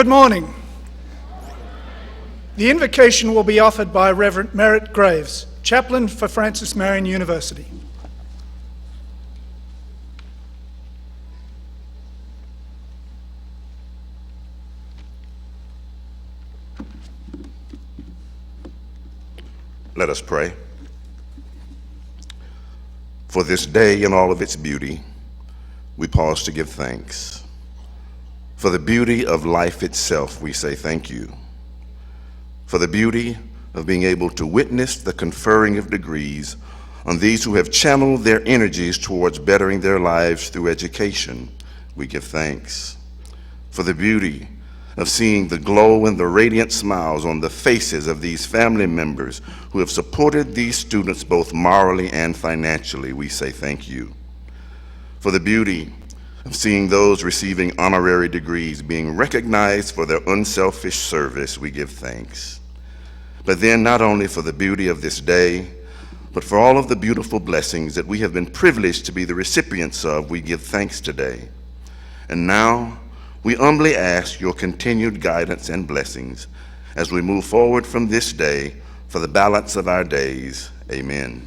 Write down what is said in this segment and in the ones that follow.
Good morning. The invocation will be offered by Reverend Merritt Graves, Chaplain for Francis Marion University. Let us pray. For this day and all of its beauty, we pause to give thanks. For the beauty of life itself, we say thank you. For the beauty of being able to witness the conferring of degrees on these who have channeled their energies towards bettering their lives through education, we give thanks. For the beauty of seeing the glow and the radiant smiles on the faces of these family members who have supported these students both morally and financially, we say thank you. For the beauty of seeing those receiving honorary degrees being recognized for their unselfish service, we give thanks. But then not only for the beauty of this day, but for all of the beautiful blessings that we have been privileged to be the recipients of, we give thanks today. And now, we humbly ask your continued guidance and blessings as we move forward from this day for the balance of our days. Amen.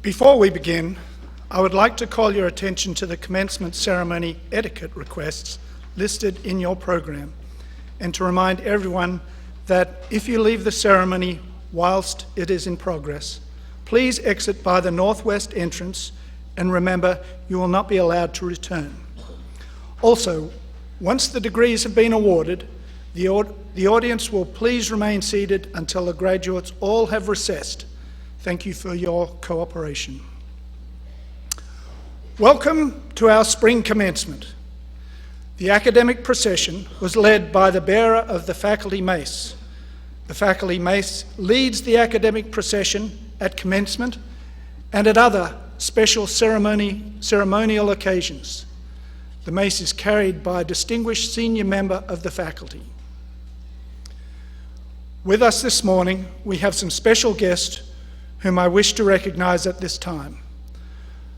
Before we begin, I would like to call your attention to the commencement ceremony etiquette requests listed in your program, and to remind everyone that if you leave the ceremony whilst it is in progress, please exit by the northwest entrance, and remember, you will not be allowed to return. Also, once the degrees have been awarded, the audience will please remain seated until the graduates all have recessed. Thank you for your cooperation. Welcome to our spring commencement. The academic procession was led by the bearer of the faculty mace. The faculty mace leads the academic procession at commencement and at other special ceremonial occasions. The mace is carried by a distinguished senior member of the faculty. With us this morning, we have some special guests whom I wish to recognize at this time.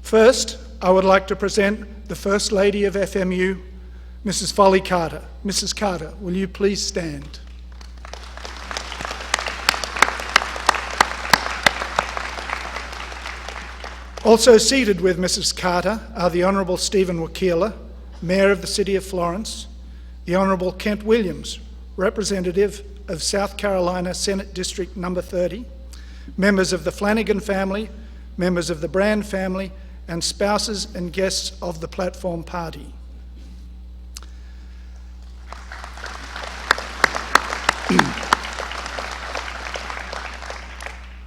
First, I would like to present the First Lady of FMU, Mrs. Folly Carter. Mrs. Carter, will you please stand? Also seated with Mrs. Carter are the Honourable Stephen Wakila, Mayor of the City of Florence, the Honourable Kent Williams, Representative of South Carolina Senate District Number 30, members of the Flanagan family, members of the Brand family, and spouses and guests of the platform party.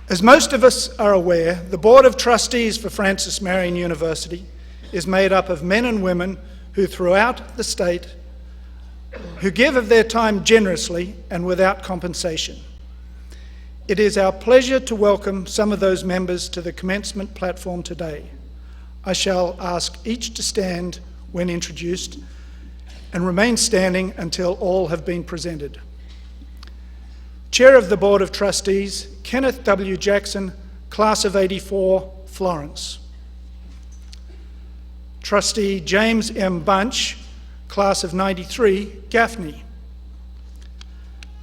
As most of us are aware, the Board of Trustees for Francis Marion University is made up of men and women who throughout the state who give of their time generously and without compensation. It is our pleasure to welcome some of those members to the commencement platform today. I shall ask each to stand when introduced and remain standing until all have been presented. Chair of the Board of Trustees, Kenneth W. Jackson, Class of '84, Florence. Trustee James M. Bunch, Class of '93, Gaffney.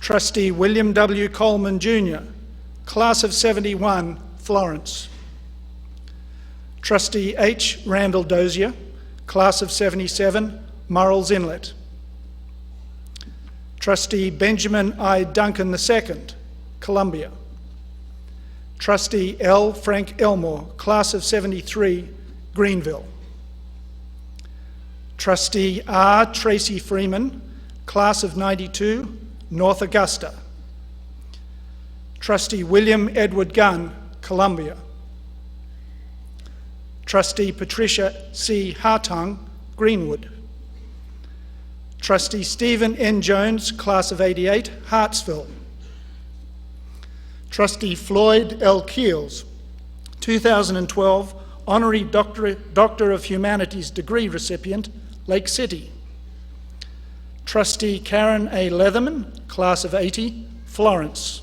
Trustee William W. Coleman Jr., Class of '71, Florence. Trustee H. Randall Dozier, Class of '77, Murrells Inlet. Trustee Benjamin I. Duncan II, Columbia. Trustee L. Frank Elmore, Class of '73, Greenville. Trustee R. Tracy Freeman, Class of '92, North Augusta. Trustee William Edward Gunn, Columbia. Trustee Patricia C. Hartung, Greenwood. Trustee Stephen N. Jones, Class of '88, Hartsville. Trustee Floyd L. Keels, 2012 Honorary Doctor of Humanities degree recipient, Lake City. Trustee Karen A. Leatherman, Class of '80, Florence.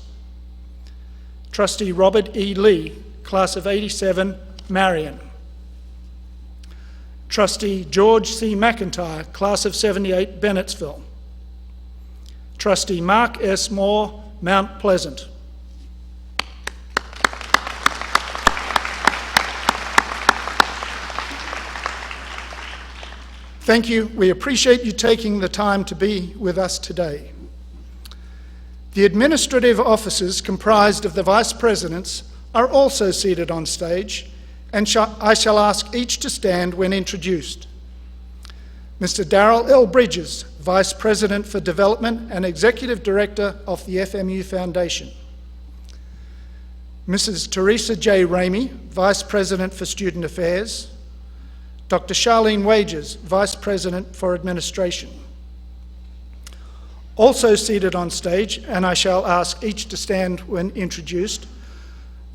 Trustee Robert E. Lee, Class of '87, Marion. Trustee George C. McIntyre, Class of '78, Bennettsville. Trustee Mark S. Moore, Mount Pleasant. Thank you. We appreciate you taking the time to be with us today. The administrative officers comprised of the vice presidents are also seated on stage, and I shall ask each to stand when introduced. Mr. Darrell L. Bridges, Vice President for Development and Executive Director of the FMU Foundation. Mrs. Teresa J. Ramey, Vice President for Student Affairs. Dr. Charlene Wages, Vice President for Administration. Also seated on stage, and I shall ask each to stand when introduced,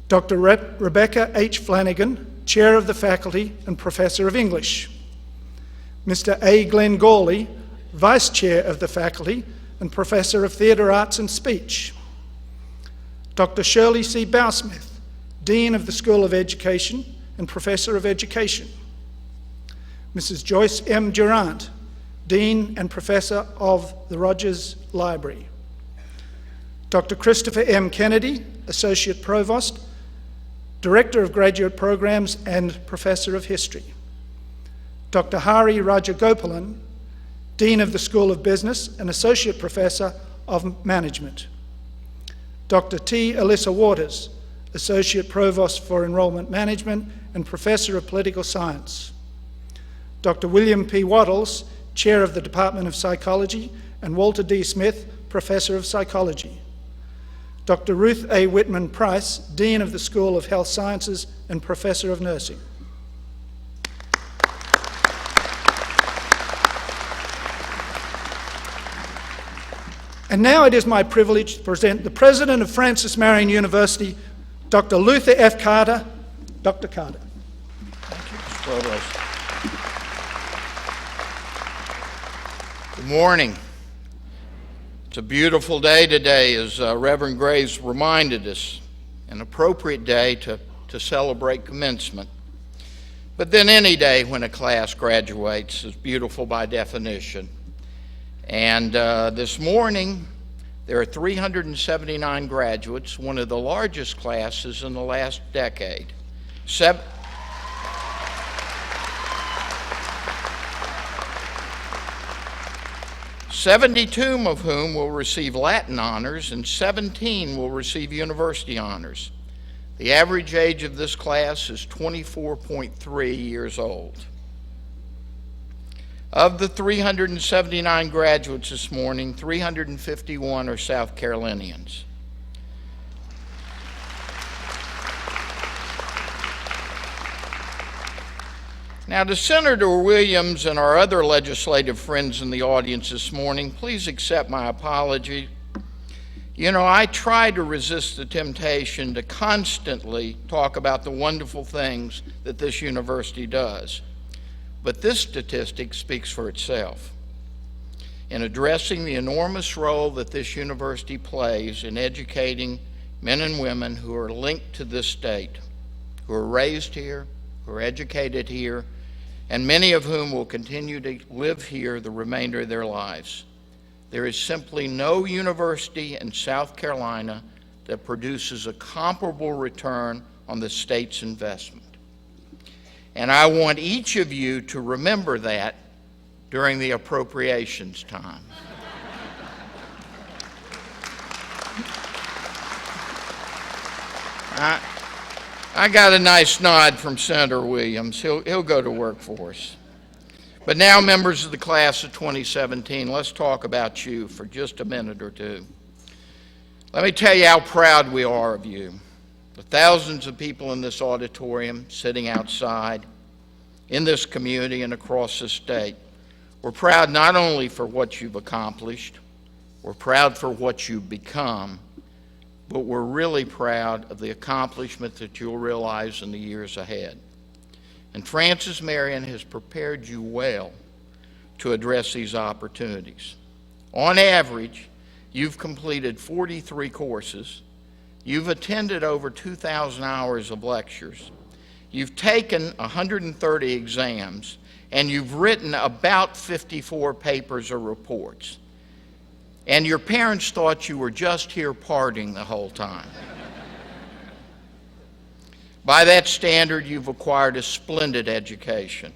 Dr. Rebecca H. Flanagan, Chair of the Faculty and Professor of English. Mr. A. Glenn Gawley, Vice Chair of the Faculty and Professor of Theatre Arts and Speech. Dr. Shirley C. Bousmith, Dean of the School of Education and Professor of Education. Mrs. Joyce M. Durant, Dean and Professor of the Rogers Library. Dr. Christopher M. Kennedy, Associate Provost, Director of Graduate Programs and Professor of History. Dr. Hari Rajagopalan, Dean of the School of Business and Associate Professor of Management. Dr. T. Alyssa Waters, Associate Provost for Enrollment Management and Professor of Political Science. Dr. William P. Waddles, Chair of the Department of Psychology, and Walter D. Smith, Professor of Psychology. Dr. Ruth A. Whitman Price, Dean of the School of Health Sciences and Professor of Nursing. And now it is my privilege to present the President of Francis Marion University, Dr. Luther F. Carter. Dr. Carter. Thank you, Mr. Provost. Good morning. It's a beautiful day today, as Reverend Graves reminded us, an appropriate day to celebrate commencement. But then any day when a class graduates is beautiful by definition. And this morning, there are 379 graduates, one of the largest classes in the last decade. 72 of whom will receive Latin honors and 17 will receive university honors. The average age of this class is 24.3 years old. Of the 379 graduates this morning, 351 are South Carolinians. Now, to Senator Williams and our other legislative friends in the audience this morning, please accept my apology. You know, I try to resist the temptation to constantly talk about the wonderful things that this university does. But this statistic speaks for itself. In addressing the enormous role that this university plays in educating men and women who are linked to this state, who are raised here, who are educated here, and many of whom will continue to live here the remainder of their lives. There is simply no university in South Carolina that produces a comparable return on the state's investment. And I want each of you to remember that during the appropriations time. I got a nice nod from Senator Williams. He'll go to work for us. But now, members of the class of 2017, let's talk about you for just a minute or two. Let me tell you how proud we are of you. The thousands of people in this auditorium, sitting outside, in this community and across the state. We're proud not only for what you've accomplished, we're proud for what you've become, but we're really proud of the accomplishment that you'll realize in the years ahead. And Francis Marion has prepared you well to address these opportunities. On average, you've completed 43 courses, you've attended over 2,000 hours of lectures, you've taken 130 exams, and you've written about 54 papers or reports. And your parents thought you were just here partying the whole time. By that standard, you've acquired a splendid education,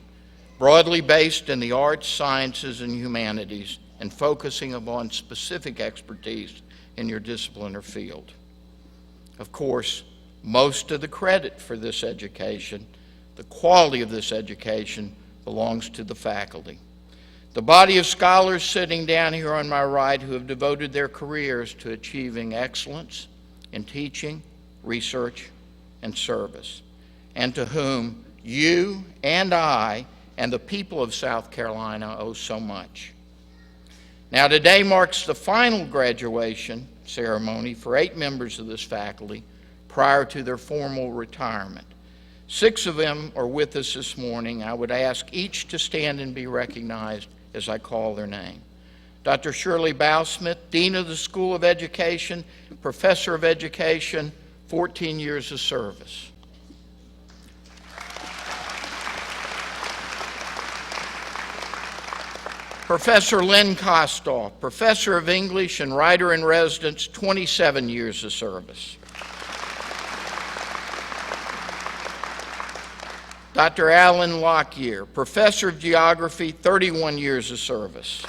broadly based in the arts, sciences, and humanities, and focusing upon specific expertise in your discipline or field. Of course, most of the credit for this education, the quality of this education, belongs to the faculty. The body of scholars sitting down here on my right who have devoted their careers to achieving excellence in teaching, research, and service, and to whom you and I and the people of South Carolina owe so much. Now, today marks the final graduation ceremony for 8 members of this faculty prior to their formal retirement. 6 of them are with us this morning. I would ask each to stand and be recognized as I call their name. Dr. Shirley Bowsmith, Dean of the School of Education, Professor of Education, 14 years of service. Professor Lynn Kostoff, Professor of English and Writer-in-Residence, 27 years of service. Dr. Alan Lockyer, Professor of Geography, 31 years of service.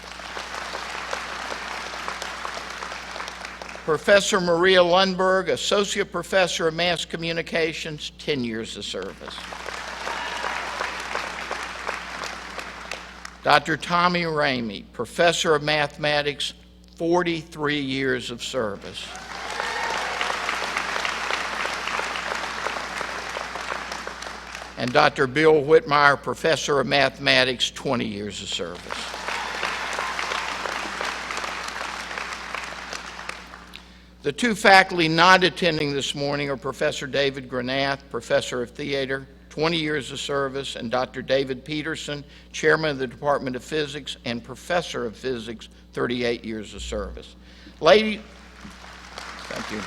Professor Maria Lundberg, Associate Professor of Mass Communications, 10 years of service. Dr. Tommy Ramey, Professor of Mathematics, 43 years of service. And Dr. Bill Whitmire, Professor of Mathematics, 20 years of service. The two faculty not attending this morning are Professor David Granath, Professor of Theater, 20 years of service, and Dr. David Peterson, Chairman of the Department of Physics and Professor of Physics, 38 years of service. Thank you.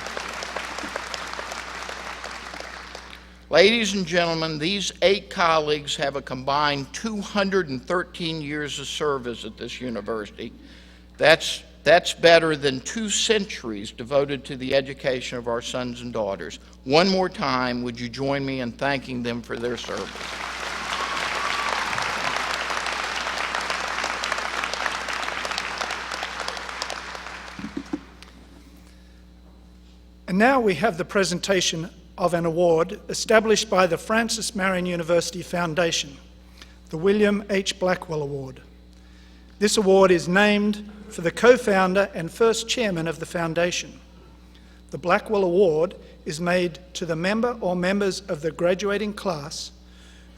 Ladies and gentlemen, these 8 colleagues have a combined 213 years of service at this university. That's better than 2 centuries devoted to the education of our sons and daughters. One more time, would you join me in thanking them for their service? And now we have the presentation of an award established by the Francis Marion University Foundation, the William H. Blackwell Award. This award is named for the co-founder and first chairman of the foundation. The Blackwell Award is made to the member or members of the graduating class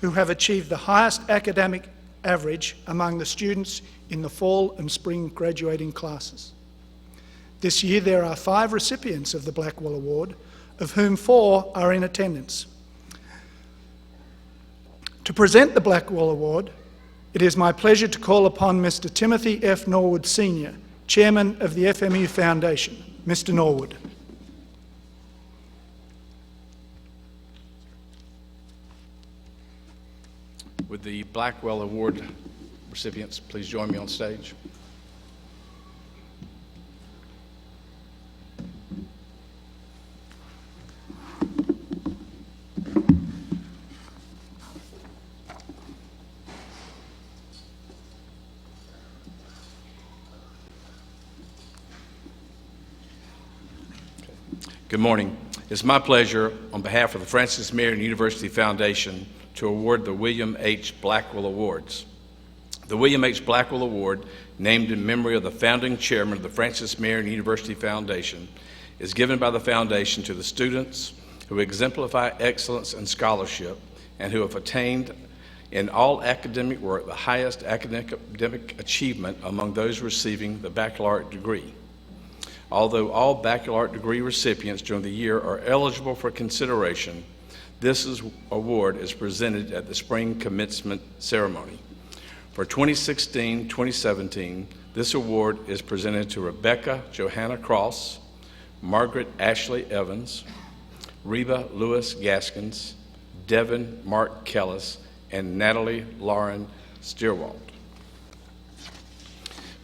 who have achieved the highest academic average among the students in the fall and spring graduating classes. This year there are 5 recipients of the Blackwell Award, of whom 4 are in attendance. To present the Blackwell Award, it is my pleasure to call upon Mr. Timothy F. Norwood Sr., Chairman of the FMU Foundation. Mr. Norwood. Would the Blackwell Award recipients please join me on stage? Good morning. It's my pleasure, on behalf of the Francis Marion University Foundation, to award the William H. Blackwell Awards. The William H. Blackwell Award, named in memory of the founding chairman of the Francis Marion University Foundation, is given by the foundation to the students who exemplify excellence in scholarship and who have attained in all academic work the highest academic achievement among those receiving the baccalaureate degree. Although all baccalaureate degree recipients during the year are eligible for consideration, this award is presented at the spring commencement ceremony. For 2016-2017, this award is presented to Rebecca Johanna Cross, Margaret Ashley Evans, Reba Lewis Gaskins, Devin Mark Kellis, and Natalie Lauren Steerwald.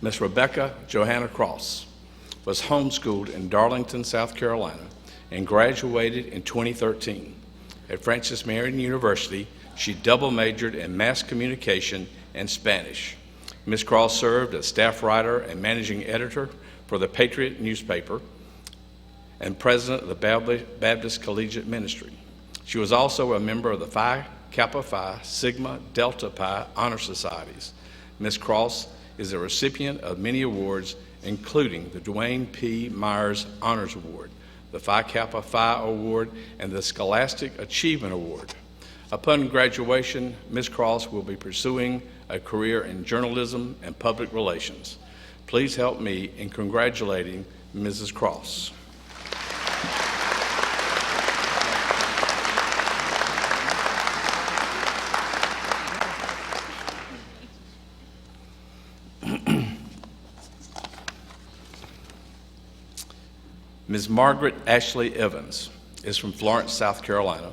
Ms. Rebecca Johanna Cross was homeschooled in Darlington, South Carolina, and graduated in 2013. At Francis Marion University, she double majored in mass communication and Spanish. Ms. Cross served as staff writer and managing editor for the Patriots newspaper and president of the Baptist Collegiate Ministry. She was also a member of the Phi Kappa Phi Sigma Delta Pi Honor Societies. Ms. Cross is a recipient of many awards, including the Dwayne P. Myers Honors Award, the Phi Kappa Phi Award, and the Scholastic Achievement Award. Upon graduation, Ms. Cross will be pursuing a career in journalism and public relations. Please help me in congratulating Mrs. Cross. Ms. Margaret Ashley Evans is from Florence, South Carolina.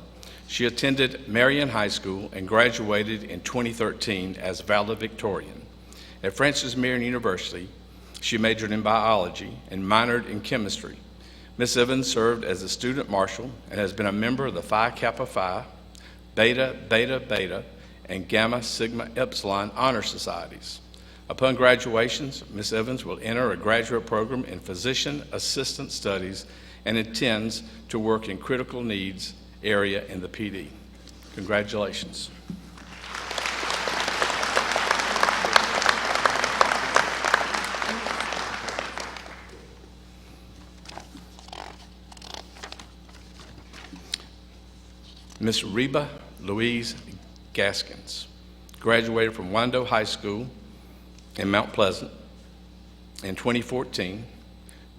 She attended Marion High School and graduated in 2013 as valedictorian. At Francis Marion University, she majored in biology and minored in chemistry. Ms. Evans served as a student marshal and has been a member of the Phi Kappa Phi, Beta Beta Beta, and Gamma Sigma Epsilon honor societies. Upon graduation, Ms. Evans will enter a graduate program in physician assistant studies and intends to work in critical needs area in the PD. Congratulations. Ms. Reba Louise Gaskins graduated from Wando High School in Mount Pleasant in 2014.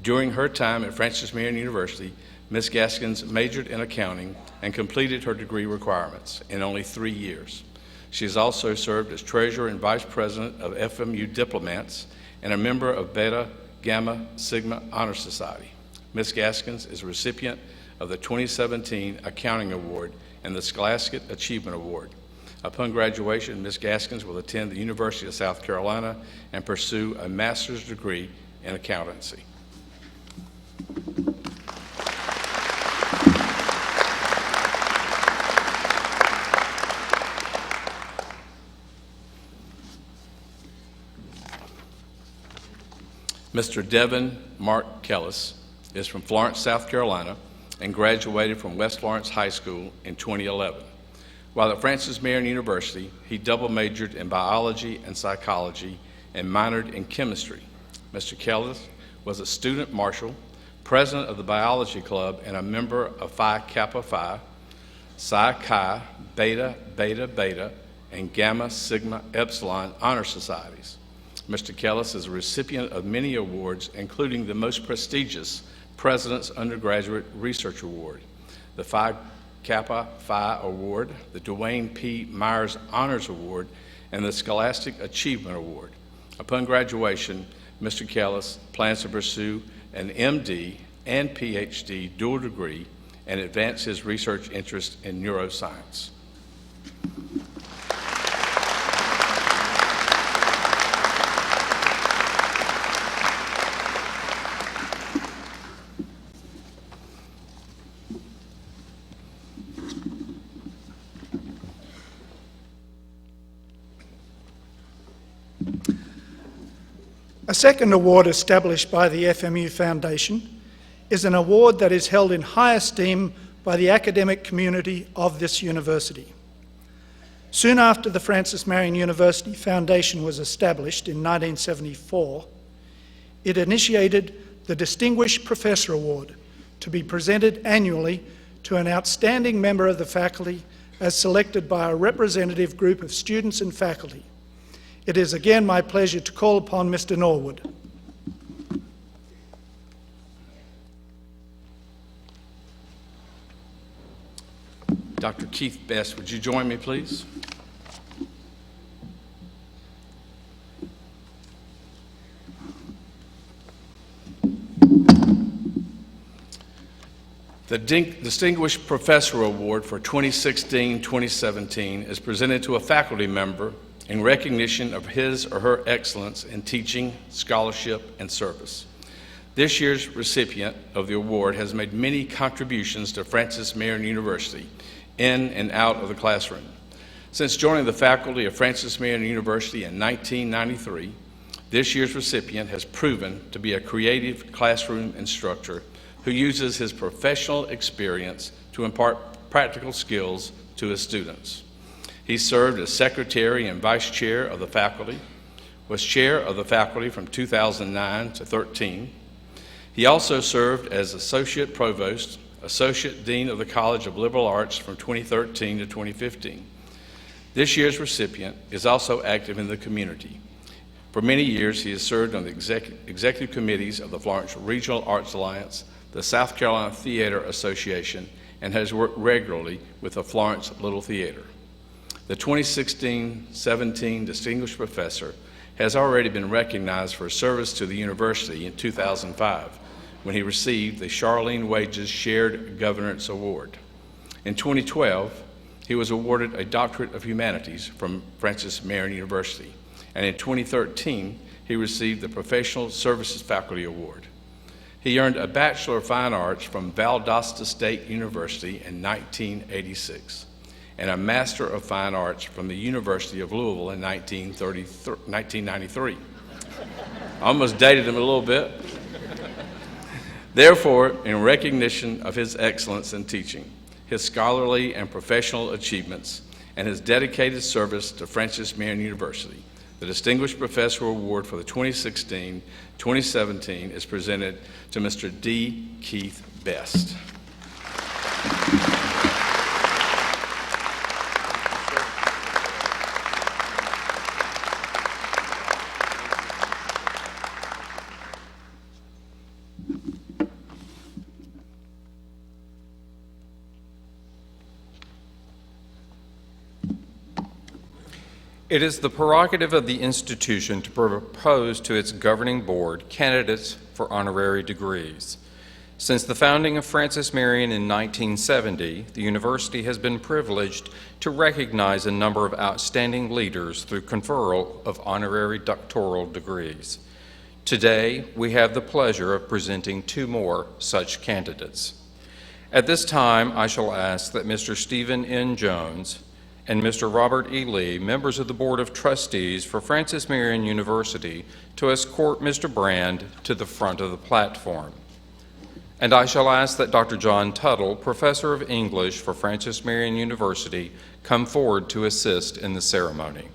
During her time at Francis Marion University, Ms. Gaskins majored in accounting and completed her degree requirements in only 3 years. She has also served as treasurer and vice president of FMU Diplomas and a member of Beta Gamma Sigma Honor Society. Ms. Gaskins is a recipient of the 2017 Accounting Award and the Scholastic Achievement Award. Upon graduation, Ms. Gaskins will attend the University of South Carolina and pursue a master's degree in accountancy. Mr. Devin Mark Kellis is from Florence, South Carolina, and graduated from West Florence High School in 2011. While at Francis Marion University, he double majored in biology and psychology and minored in chemistry. Mr. Kellis was a student marshal, president of the biology club, and a member of Phi Kappa Phi, Psi Chi, Beta Beta Beta, and Gamma Sigma Epsilon honor societies. Mr. Kellis is a recipient of many awards, including the most prestigious President's Undergraduate Research Award, the Phi Kappa Phi Award, the Dwayne P. Myers Honors Award, and the Scholastic Achievement Award. Upon graduation, Mr. Kellis plans to pursue an MD and PhD dual degree and advance his research interest in neuroscience. A second award established by the FMU Foundation is an award that is held in high esteem by the academic community of this university. Soon after the Francis Marion University Foundation was established in 1974, it initiated the Distinguished Professor Award to be presented annually to an outstanding member of the faculty as selected by a representative group of students and faculty. It is again my pleasure to call upon Mr. Norwood. Dr. Keith Best, would you join me, please? The Distinguished Professor Award for 2016-2017 is presented to a faculty member in recognition of his or her excellence in teaching, scholarship, and service. This year's recipient of the award has made many contributions to Francis Marion University in and out of the classroom. Since joining the faculty of Francis Marion University in 1993, this year's recipient has proven to be a creative classroom instructor who uses his professional experience to impart practical skills to his students. He served as secretary and vice chair of the faculty, was chair of the faculty from 2009 to 13. He also served as associate provost, associate dean of the College of Liberal Arts from 2013 to 2015. This year's recipient is also active in the community. For many years, he has served on the executive committees of the Florence Regional Arts Alliance, the South Carolina Theater Association, and has worked regularly with the Florence Little Theater. The 2016-17 Distinguished Professor has already been recognized for his service to the university in 2005, when he received the Charlene Wages Shared Governance Award. In 2012, he was awarded a Doctorate of Humanities from Francis Marion University, and in 2013, he received the Professional Services Faculty Award. He earned a Bachelor of Fine Arts from Valdosta State University in 1986. and a Master of Fine Arts from the University of Louisville in 1993. I almost dated him a little bit. Therefore, in recognition of his excellence in teaching, his scholarly and professional achievements, and his dedicated service to Francis Marion University, the Distinguished Professor Award for the 2016-2017 is presented to Mr. D. Keith Best. It is the prerogative of the institution to propose to its governing board candidates for honorary degrees. Since the founding of Francis Marion in 1970, the university has been privileged to recognize a number of outstanding leaders through conferral of honorary doctoral degrees. Today, we have the pleasure of presenting two more such candidates. At this time, I shall ask that Mr. Stephen N. Jones and Mr. Robert E. Lee, members of the Board of Trustees for Francis Marion University, to escort Mr. Brand to the front of the platform. And I shall ask that Dr. John Tuttle, Professor of English for Francis Marion University, come forward to assist in the ceremony.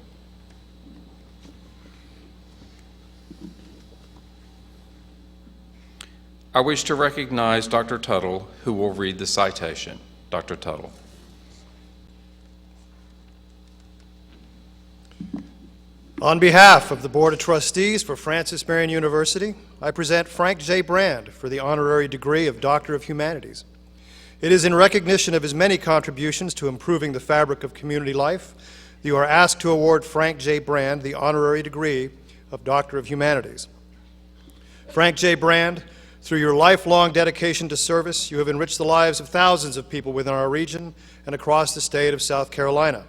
I wish to recognize Dr. Tuttle, who will read the citation. Dr. Tuttle. On behalf of the Board of Trustees for Francis Marion University, I present Frank J. Brand for the honorary degree of Doctor of Humanities. It is in recognition of his many contributions to improving the fabric of community life that you are asked to award Frank J. Brand the honorary degree of Doctor of Humanities. Frank J. Brand, through your lifelong dedication to service, you have enriched the lives of thousands of people within our region and across the state of South Carolina.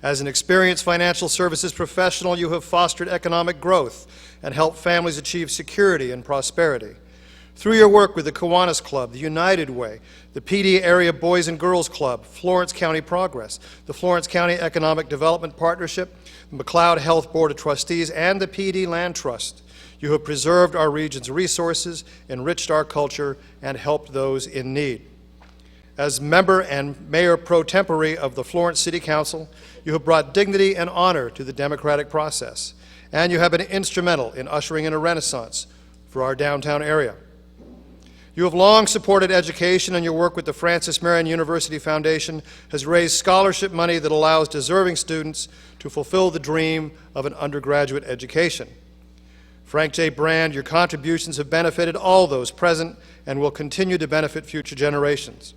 As an experienced financial services professional, you have fostered economic growth and helped families achieve security and prosperity. Through your work with the Kiwanis Club, the United Way, the PD Area Boys and Girls Club, Florence County Progress, the Florence County Economic Development Partnership, the McLeod Health Board of Trustees, and the PD Land Trust, you have preserved our region's resources, enriched our culture, and helped those in need. As member and mayor pro tempore of the Florence City Council, you have brought dignity and honor to the democratic process, and you have been instrumental in ushering in a renaissance for our downtown area. You have long supported education, and your work with the Francis Marion University Foundation has raised scholarship money that allows deserving students to fulfill the dream of an undergraduate education. Frank J. Brand, your contributions have benefited all those present and will continue to benefit future generations.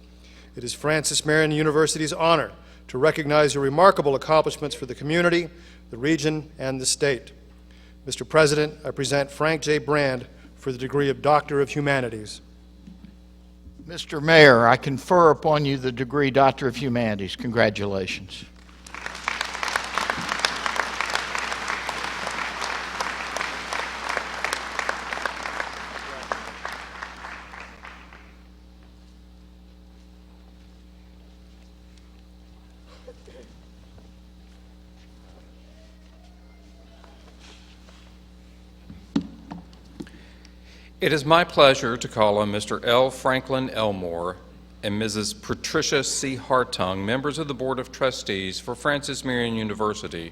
It is Francis Marion University's honor to recognize your remarkable accomplishments for the community, the region, and the state. Mr. President, I present Frank J. Brand for the degree of Doctor of Humanities. Mr. Mayor, I confer upon you the degree Doctor of Humanities. Congratulations. It is my pleasure to call on Mr. L. Franklin Elmore and Mrs. Patricia C. Hartung, members of the Board of Trustees for Francis Marion University,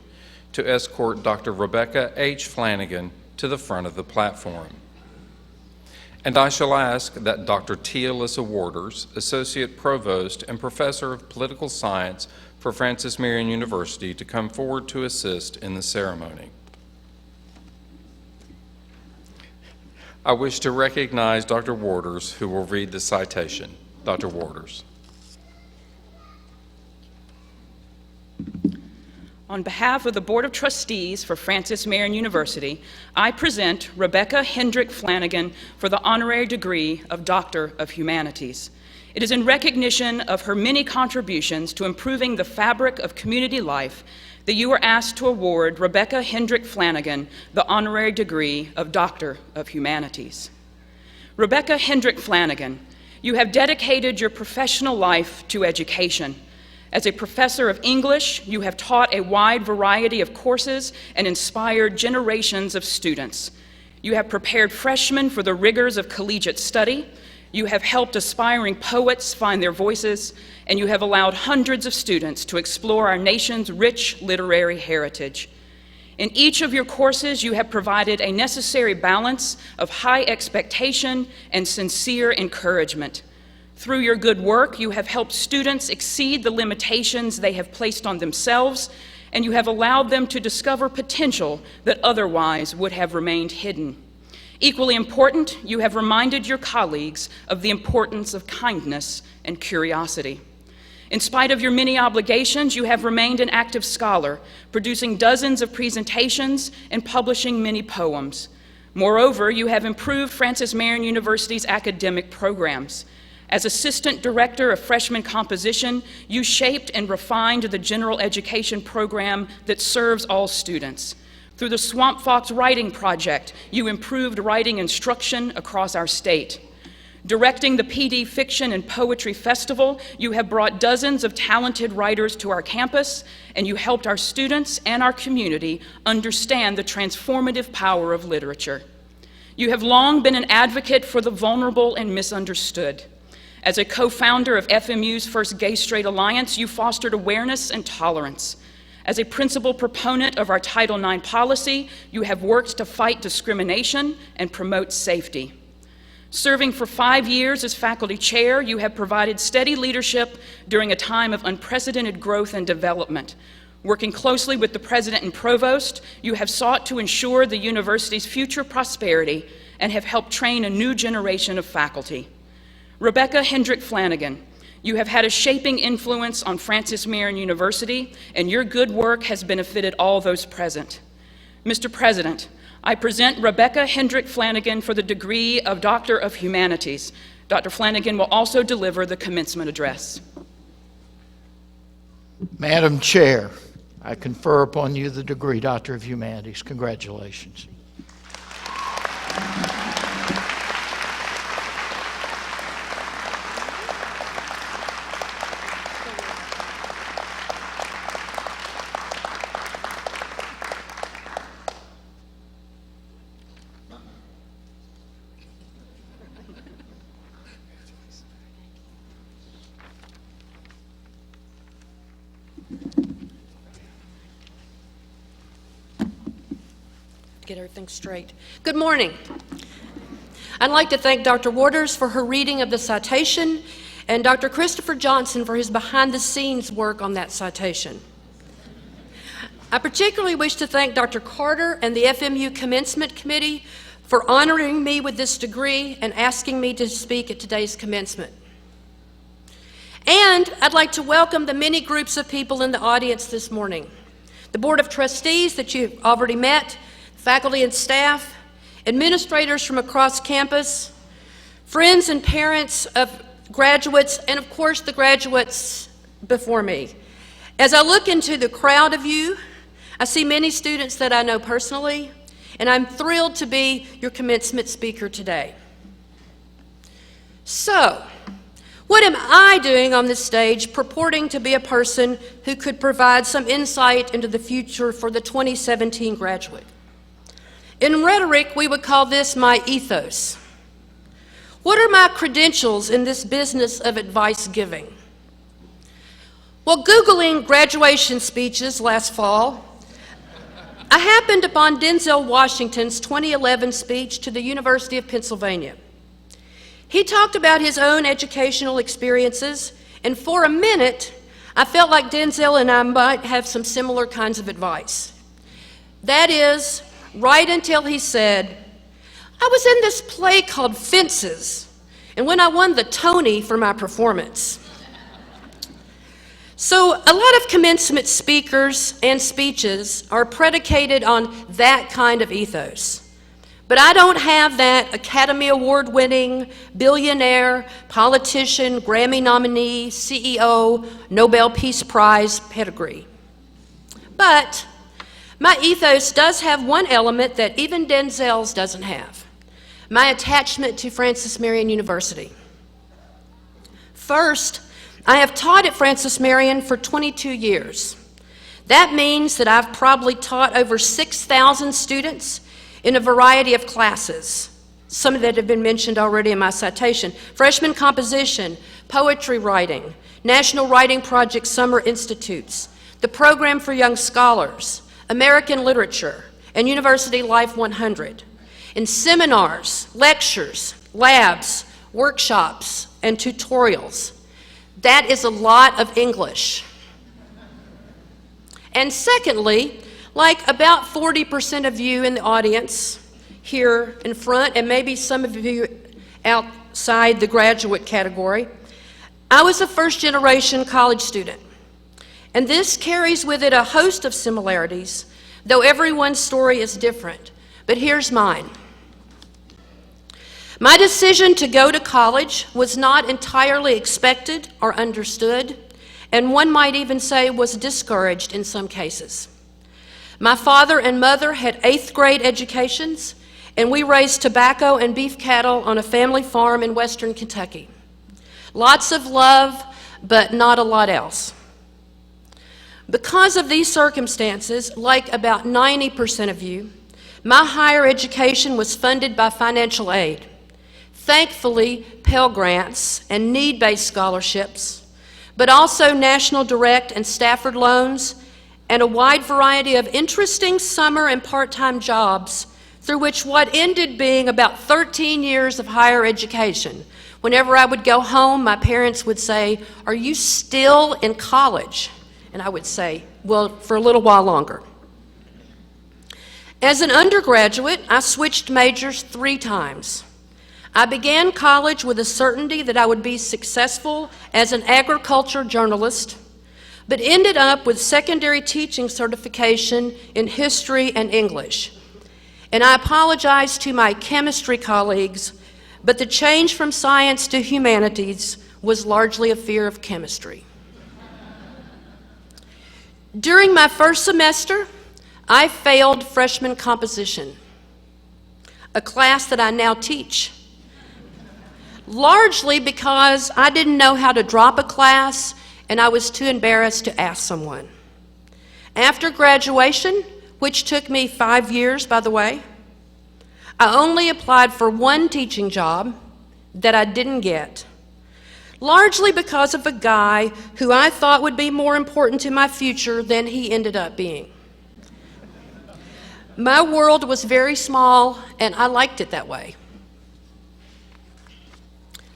to escort Dr. Rebecca H. Flanagan to the front of the platform. And I shall ask that Dr. T. Alyssa Waters, Associate Provost and Professor of Political Science for Francis Marion University, to come forward to assist in the ceremony. I wish to recognize Dr. Waters, who will read the citation. Dr. Waters. On behalf of the Board of Trustees for Francis Marion University, I present Rebecca Hendrick Flanagan for the honorary degree of Doctor of Humanities. It is in recognition of her many contributions to improving the fabric of community life that you are asked to award Rebecca Hendrick Flanagan the honorary degree of Doctor of Humanities. Rebecca Hendrick Flanagan, you have dedicated your professional life to education. As a professor of English, you have taught a wide variety of courses and inspired generations of students. You have prepared freshmen for the rigors of collegiate study. You have helped aspiring poets find their voices, and you have allowed hundreds of students to explore our nation's rich literary heritage. In each of your courses, you have provided a necessary balance of high expectation and sincere encouragement. Through your good work, you have helped students exceed the limitations they have placed on themselves, and you have allowed them to discover potential that otherwise would have remained hidden. Equally important, you have reminded your colleagues of the importance of kindness and curiosity. In spite of your many obligations, you have remained an active scholar, producing dozens of presentations and publishing many poems. Moreover, you have improved Francis Marion University's academic programs. As Assistant Director of Freshman Composition, you shaped and refined the general education program that serves all students. Through the Swamp Fox Writing Project, you improved writing instruction across our state. Directing the PD Fiction and Poetry Festival, you have brought dozens of talented writers to our campus, and you helped our students and our community understand the transformative power of literature. You have long been an advocate for the vulnerable and misunderstood. As a co-founder of FMU's First Gay Straight Alliance, you fostered awareness and tolerance. As a principal proponent of our Title IX policy, you have worked to fight discrimination and promote safety. Serving for 5 years as faculty chair, you have provided steady leadership during a time of unprecedented growth and development. Working closely with the president and provost, you have sought to ensure the university's future prosperity and have helped train a new generation of faculty. Rebecca Hendrick Flanagan, you have had a shaping influence on Francis Marion University, and your good work has benefited all those present. Mr. President, I present Rebecca Hendrick Flanagan for the degree of Doctor of Humanities. Dr. Flanagan will also deliver the commencement address. Madam Chair, I confer upon you the degree Doctor of Humanities. Congratulations. Get everything straight. Good morning. I'd like to thank Dr. Waters for her reading of the citation and Dr. Christopher Johnson for his behind-the-scenes work on that citation. I particularly wish to thank Dr. Carter and the FMU Commencement Committee for honoring me with this degree and asking me to speak at today's commencement. And I'd like to welcome the many groups of people in the audience this morning. The Board of Trustees that you've already met, faculty and staff, administrators from across campus, friends and parents of graduates, and of course the graduates before me. As I look into the crowd of you, I see many students that I know personally, and I'm thrilled to be your commencement speaker today. So, what am I doing on this stage purporting to be a person who could provide some insight into the future for the 2017 graduate? In rhetoric, we would call this my ethos. What are my credentials in this business of advice giving? Well, Googling graduation speeches last fall, I happened upon Denzel Washington's 2011 speech to the University of Pennsylvania. He talked about his own educational experiences, and for a minute, I felt like Denzel and I might have some similar kinds of advice. That is, right until he said, I was in this play called Fences, and when I won the Tony for my performance. So a lot of commencement speakers and speeches are predicated on that kind of ethos. But I don't have that Academy Award-winning, billionaire, politician, Grammy nominee, CEO, Nobel Peace Prize pedigree. But my ethos does have one element that even Denzel's doesn't have: my attachment to Francis Marion University. First, I have taught at Francis Marion for 22 years. That means that I've probably taught over 6,000 students in a variety of classes, some that have been mentioned already in my citation: freshman composition, poetry writing, National Writing Project Summer Institutes, the Program for Young Scholars, American Literature, and University Life 100, in seminars, lectures, labs, workshops, and tutorials. That is a lot of English. And secondly, like about 40% of you in the audience here in front, and maybe some of you outside the graduate category, I was a first-generation college student. And this carries with it a host of similarities, though everyone's story is different. But here's mine. My decision to go to college was not entirely expected or understood, and one might even say was discouraged in some cases. My father and mother had 8th grade educations, and we raised tobacco and beef cattle on a family farm in western Kentucky. Lots of love, but not a lot else. Because of these circumstances, like about 90% of you, my higher education was funded by financial aid. Thankfully, Pell Grants and need-based scholarships, but also National Direct and Stafford loans, and a wide variety of interesting summer and part-time jobs, through which what ended being about 13 years of higher education. Whenever I would go home, my parents would say, "Are you still in college?" And I would say, "Well, for a little while longer." As an undergraduate, I switched majors 3 times. I began college with a certainty that I would be successful as an agriculture journalist, but ended up with secondary teaching certification in history and English. And I apologize to my chemistry colleagues, but the change from science to humanities was largely a fear of chemistry. During my first semester, I failed freshman composition, a class that I now teach, largely because I didn't know how to drop a class and I was too embarrassed to ask someone. After graduation, which took me 5 years, by the way, I only applied for 1 teaching job that I didn't get, largely because of a guy who I thought would be more important to my future than he ended up being. My world was very small, and I liked it that way.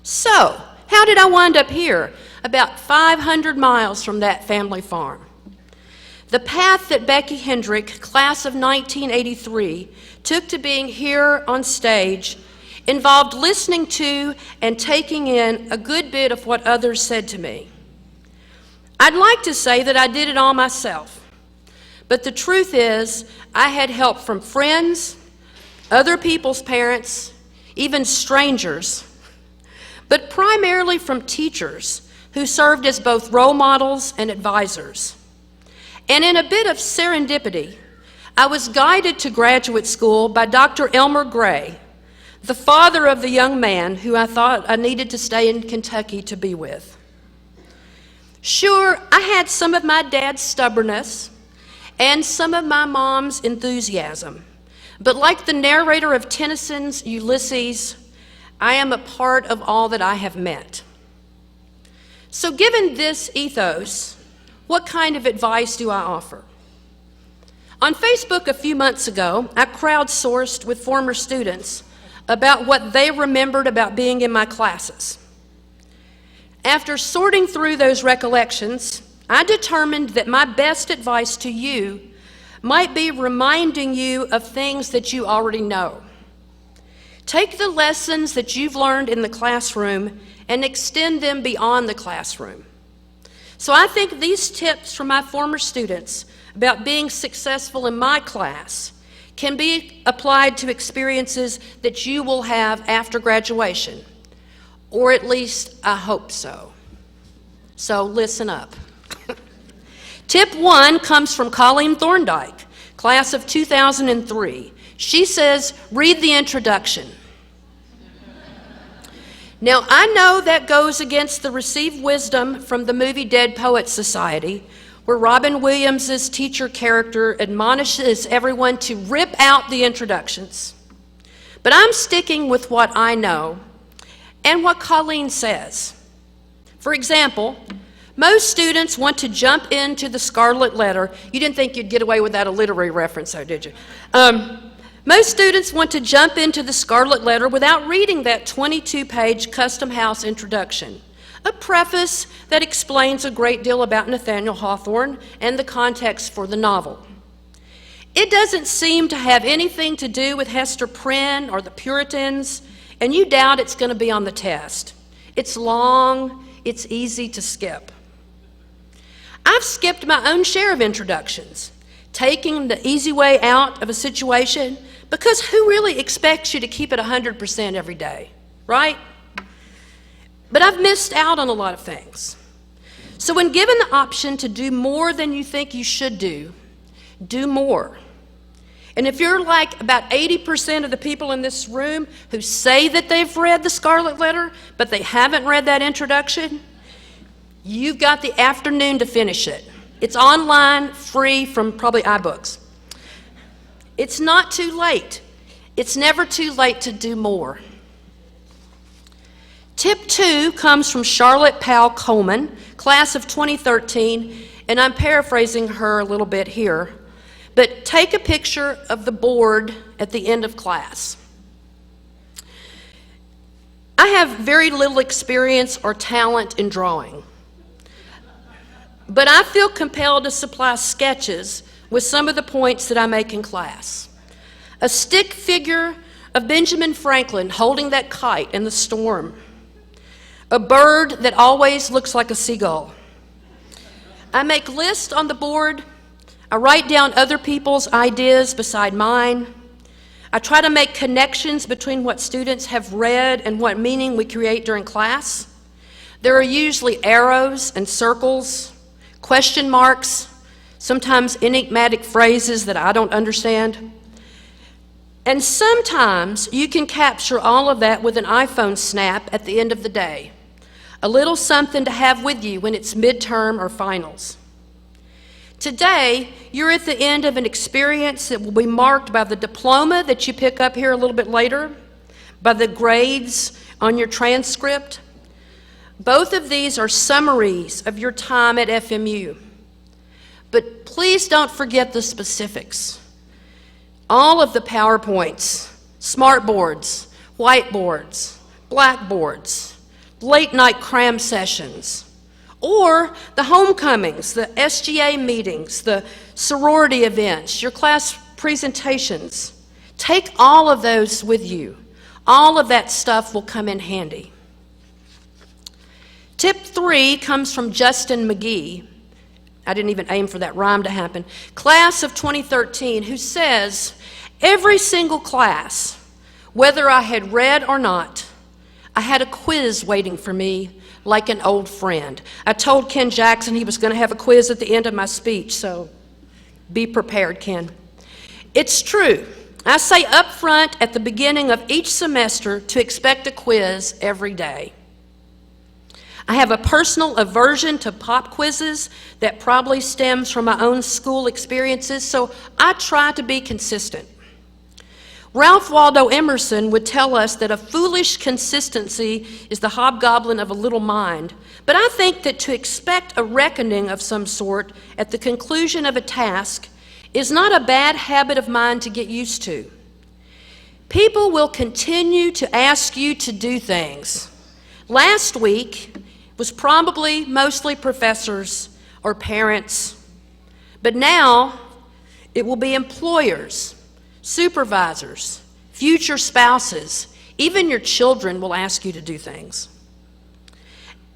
So, how did I wind up here, about 500 miles from that family farm? The path that Becky Hendrick, class of 1983, took to being here on stage involved listening to and taking in a good bit of what others said to me. I'd like to say that I did it all myself, but the truth is I had help from friends, other people's parents, even strangers, but primarily from teachers who served as both role models and advisors. And in a bit of serendipity, I was guided to graduate school by Dr. Elmer Gray, the father of the young man who I thought I needed to stay in Kentucky to be with. Sure, I had some of my dad's stubbornness and some of my mom's enthusiasm, but like the narrator of Tennyson's Ulysses, I am a part of all that I have met. So given this ethos, what kind of advice do I offer? On Facebook a few months ago, I crowdsourced with former students about what they remembered about being in my classes. After sorting through those recollections, I determined that my best advice to you might be reminding you of things that you already know. Take the lessons that you've learned in the classroom and extend them beyond the classroom. So I think these tips from my former students about being successful in my class can be applied to experiences that you will have after graduation, or at least I hope so. So listen up. Tip 1 comes from Colleen Thorndike, class of 2003. She says, read the introduction. Now, I know that goes against the received wisdom from the movie Dead Poets Society, where Robin Williams' teacher character admonishes everyone to rip out the introductions. But I'm sticking with what I know and what Colleen says. For example, most students want to jump into the Scarlet Letter. You didn't think you'd get away without a literary reference, though, did you? Most students want to jump into the Scarlet Letter without reading that 22-page Custom House introduction, a preface that explains a great deal about Nathaniel Hawthorne and the context for the novel. It doesn't seem to have anything to do with Hester Prynne or the Puritans, and you doubt it's going to be on the test. It's long, it's easy to skip. I've skipped my own share of introductions, taking the easy way out of a situation, because who really expects you to keep it 100% every day, right? But I've missed out on a lot of things. So when given the option to do more than you think you should do more. And if you're like about 80% of the people in this room who say that they've read the Scarlet Letter, but they haven't read that introduction, you've got the afternoon to finish it. It's online, free from probably iBooks. It's not too late. It's never too late to do more. Tip 2 comes from Charlotte Powell Coleman, class of 2013, and I'm paraphrasing her a little bit here. But take a picture of the board at the end of class. I have very little experience or talent in drawing, but I feel compelled to supply sketches with some of the points that I make in class. A stick figure of Benjamin Franklin holding that kite in the storm. A bird that always looks like a seagull. I make lists on the board. I write down other people's ideas beside mine. I try to make connections between what students have read and what meaning we create during class. There are usually arrows and circles, question marks, sometimes enigmatic phrases that I don't understand. And sometimes you can capture all of that with an iPhone snap at the end of the day. A little something to have with you when it's midterm or finals. Today, you're at the end of an experience that will be marked by the diploma that you pick up here a little bit later, by the grades on your transcript. Both of these are summaries of your time at FMU. But please don't forget the specifics. All of the PowerPoints, smartboards, whiteboards, blackboards, late night cram sessions, or the homecomings, the SGA meetings, the sorority events, your class presentations. Take all of those with you. All of that stuff will come in handy. Tip 3 comes from Justin McGee. I didn't even aim for that rhyme to happen. Class of 2013, who says, every single class, whether I had read or not, I had a quiz waiting for me like an old friend. I told Ken Jackson he was going to have a quiz at the end of my speech, so be prepared, Ken. It's true. I say up front at the beginning of each semester to expect a quiz every day. I have a personal aversion to pop quizzes that probably stems from my own school experiences, so I try to be consistent. Ralph Waldo Emerson would tell us that a foolish consistency is the hobgoblin of a little mind, but I think that to expect a reckoning of some sort at the conclusion of a task is not a bad habit of mine to get used to. People will continue to ask you to do things. Last week was probably mostly professors or parents, but now it will be employers, supervisors, future spouses, even your children will ask you to do things.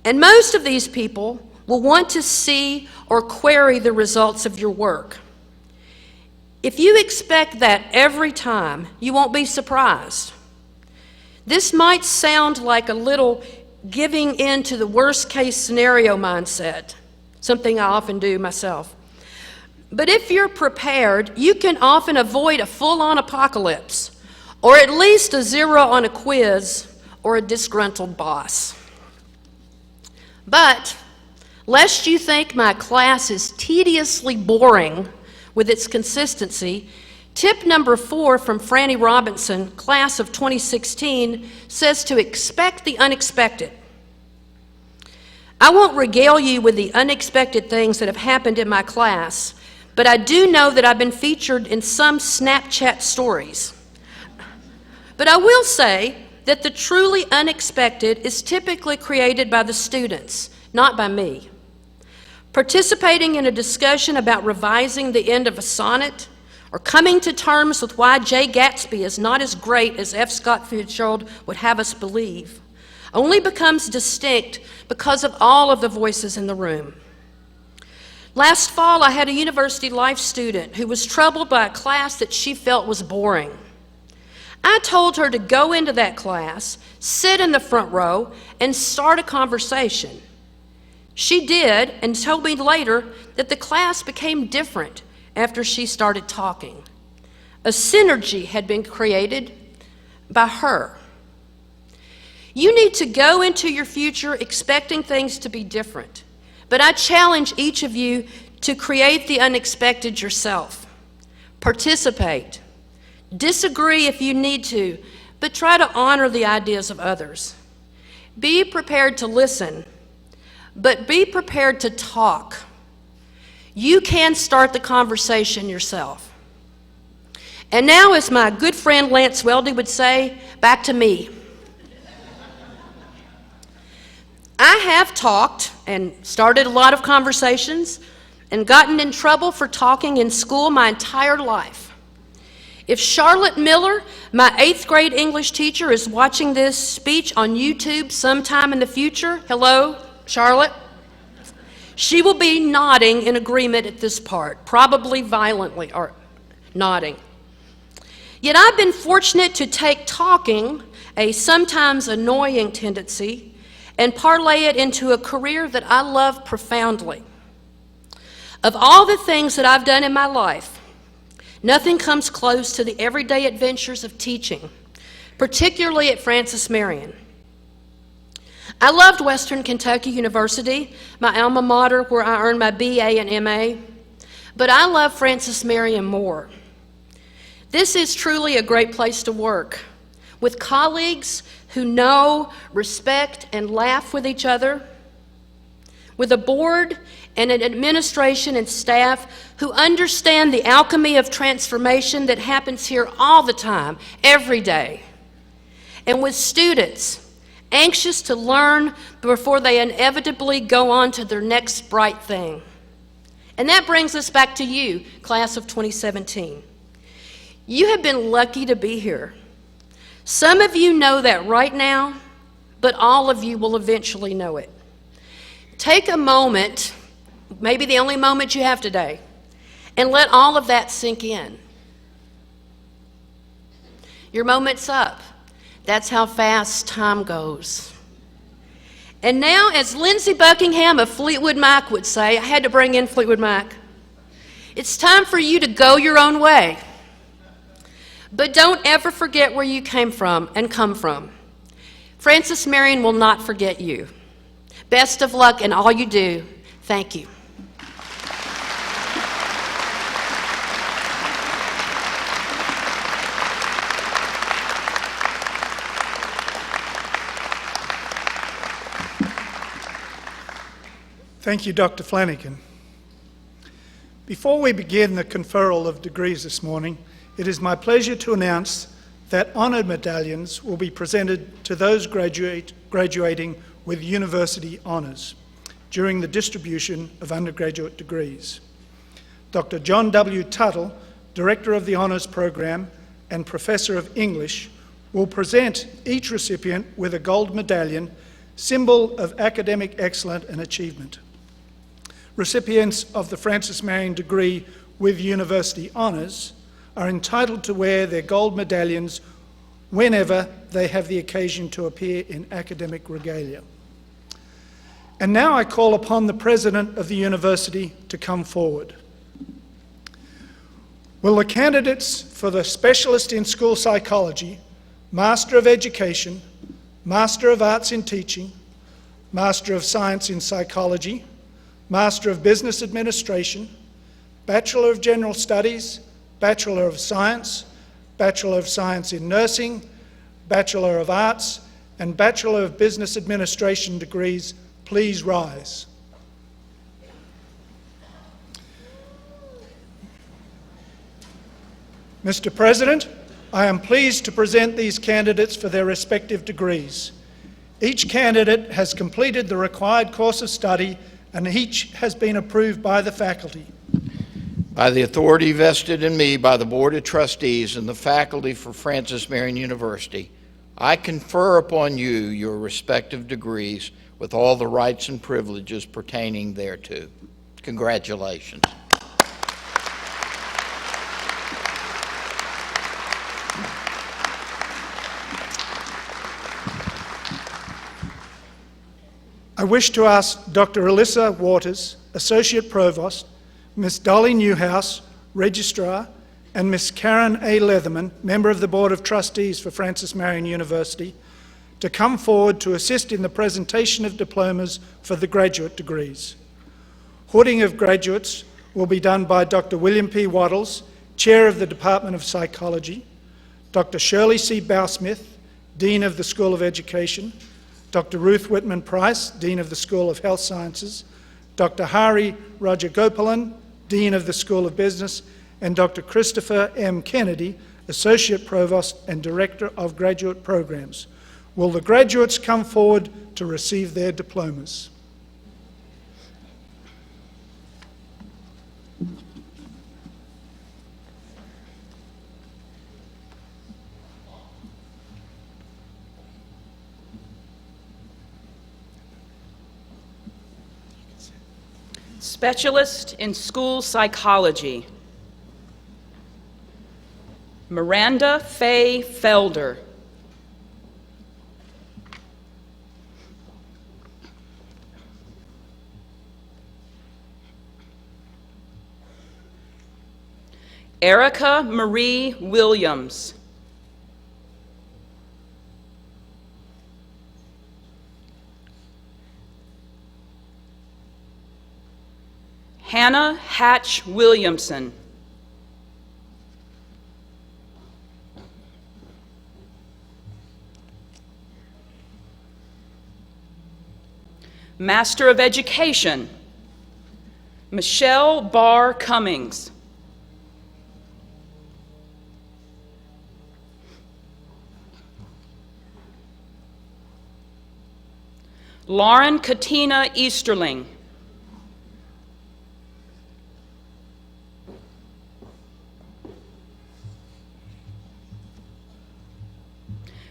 And most of these people will want to see or query the results of your work. If you expect that every time, you won't be surprised. This might sound like a little giving in to the worst case scenario mindset, something I often do myself. But if you're prepared, you can often avoid a full-on apocalypse, or at least a 0 on a quiz, or a disgruntled boss. But, lest you think my class is tediously boring with its consistency, tip number 4 from Franny Robinson, class of 2016, says to expect the unexpected. I won't regale you with the unexpected things that have happened in my class, but I do know that I've been featured in some Snapchat stories. But I will say that the truly unexpected is typically created by the students, not by me. Participating in a discussion about revising the end of a sonnet, or coming to terms with why Jay Gatsby is not as great as F. Scott Fitzgerald would have us believe, only becomes distinct because of all of the voices in the room. Last fall, I had a university life student who was troubled by a class that she felt was boring. I told her to go into that class, sit in the front row, and start a conversation. She did, and told me later that the class became different after she started talking. A synergy had been created by her. You need to go into your future expecting things to be different, but I challenge each of you to create the unexpected yourself. Participate. Disagree if you need to, but try to honor the ideas of others. Be prepared to listen, but be prepared to talk. You can start the conversation yourself. And now, as my good friend Lance Weldy would say, back to me. I have talked and started a lot of conversations and gotten in trouble for talking in school my entire life. If Charlotte Miller, my 8th grade English teacher, is watching this speech on YouTube sometime in the future, hello, Charlotte, she will be nodding in agreement at this part, probably violently or nodding. Yet I've been fortunate to take talking, a sometimes annoying tendency, and parlay it into a career that I love profoundly. Of all the things that I've done in my life, nothing comes close to the everyday adventures of teaching, particularly at Francis Marion. I loved Western Kentucky University, my alma mater where I earned my BA and MA, but I love Francis Marion more. This is truly a great place to work, with colleagues who know, respect, and laugh with each other, with a board and an administration and staff who understand the alchemy of transformation that happens here all the time, every day, and with students anxious to learn before they inevitably go on to their next bright thing. And that brings us back to you, class of 2017. You have been lucky to be here. Some of you know that right now, but all of you will eventually know it. Take a moment, maybe the only moment you have today, and let all of that sink in. Your moment's up. That's how fast time goes. And now, as Lindsey Buckingham of Fleetwood Mac would say, I had to bring in Fleetwood Mac, it's time for you to go your own way. But don't ever forget where you came from and come from. Francis Marion will not forget you. Best of luck in all you do. Thank you. Thank you, Dr. Flanagan. Before we begin the conferral of degrees this morning, it is my pleasure to announce that honour medallions will be presented to those graduating with university honours during the distribution of undergraduate degrees. Dr. John W. Tuttle, Director of the Honours Program and Professor of English, will present each recipient with a gold medallion, symbol of academic excellence and achievement. Recipients of the Francis Marion degree with university honours are entitled to wear their gold medallions whenever they have the occasion to appear in academic regalia. And now I call upon the President of the University to come forward. Will the candidates for the Specialist in School Psychology, Master of Education, Master of Arts in Teaching, Master of Science in Psychology, Master of Business Administration, Bachelor of General Studies, Bachelor of Science, Bachelor of Science in Nursing, Bachelor of Arts, and Bachelor of Business Administration degrees, please rise. Mr. President, I am pleased to present these candidates for their respective degrees. Each candidate has completed the required course of study and each has been approved by the faculty. By the authority vested in me by the Board of Trustees and the faculty for Francis Marion University, I confer upon you your respective degrees with all the rights and privileges pertaining thereto. Congratulations. I wish to ask Dr. Alyssa Waters, Associate Provost, Ms. Dolly Newhouse, Registrar, and Ms. Karen A. Leatherman, Member of the Board of Trustees for Francis Marion University, to come forward to assist in the presentation of diplomas for the graduate degrees. Hooding of graduates will be done by Dr. William P. Waddles, Chair of the Department of Psychology, Dr. Shirley C. Bowsmith, Dean of the School of Education, Dr. Ruth Whitman Price, Dean of the School of Health Sciences, Dr. Hari Rajagopalan, Dean of the School of Business, and Dr. Christopher M. Kennedy, Associate Provost and Director of Graduate Programs. Will the graduates come forward to receive their diplomas? Specialist in School Psychology, Miranda Faye Felder. Erica Marie Williams. Hannah Hatch Williamson. Master of Education, Michelle Barr Cummings. Lauren Katina Easterling.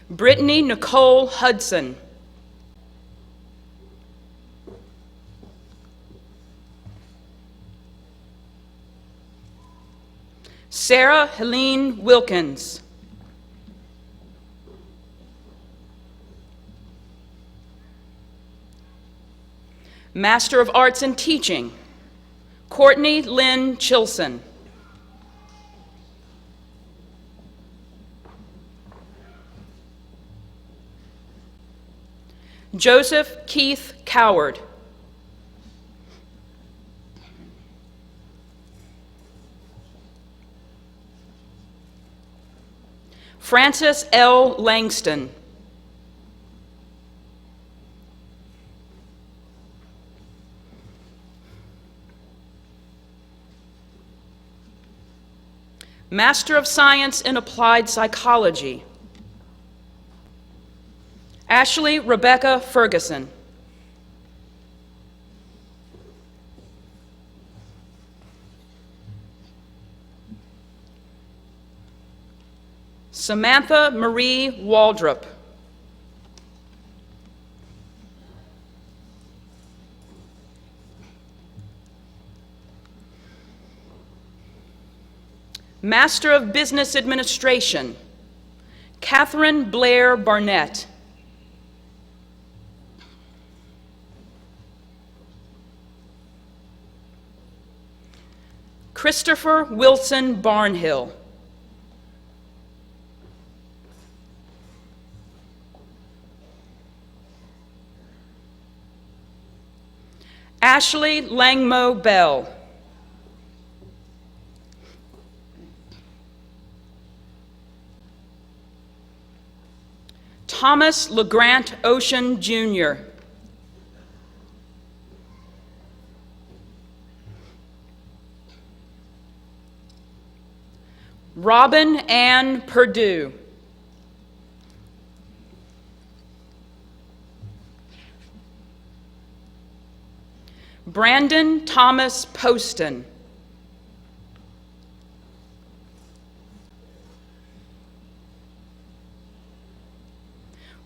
Brittany Nicole Hudson. Sarah Helene Wilkins. Master of Arts in Teaching, Courtney Lynn Chilson. Joseph Keith Coward. Francis L. Langston. Master of Science in Applied Psychology, Ashley Rebecca Ferguson. Samantha Marie Waldrop. Master of Business Administration, Catherine Blair Barnett. Christopher Wilson Barnhill. Ashley Langmo Bell. Thomas LeGrant Ocean, Jr. Robin Ann Perdue. Brandon Thomas Poston.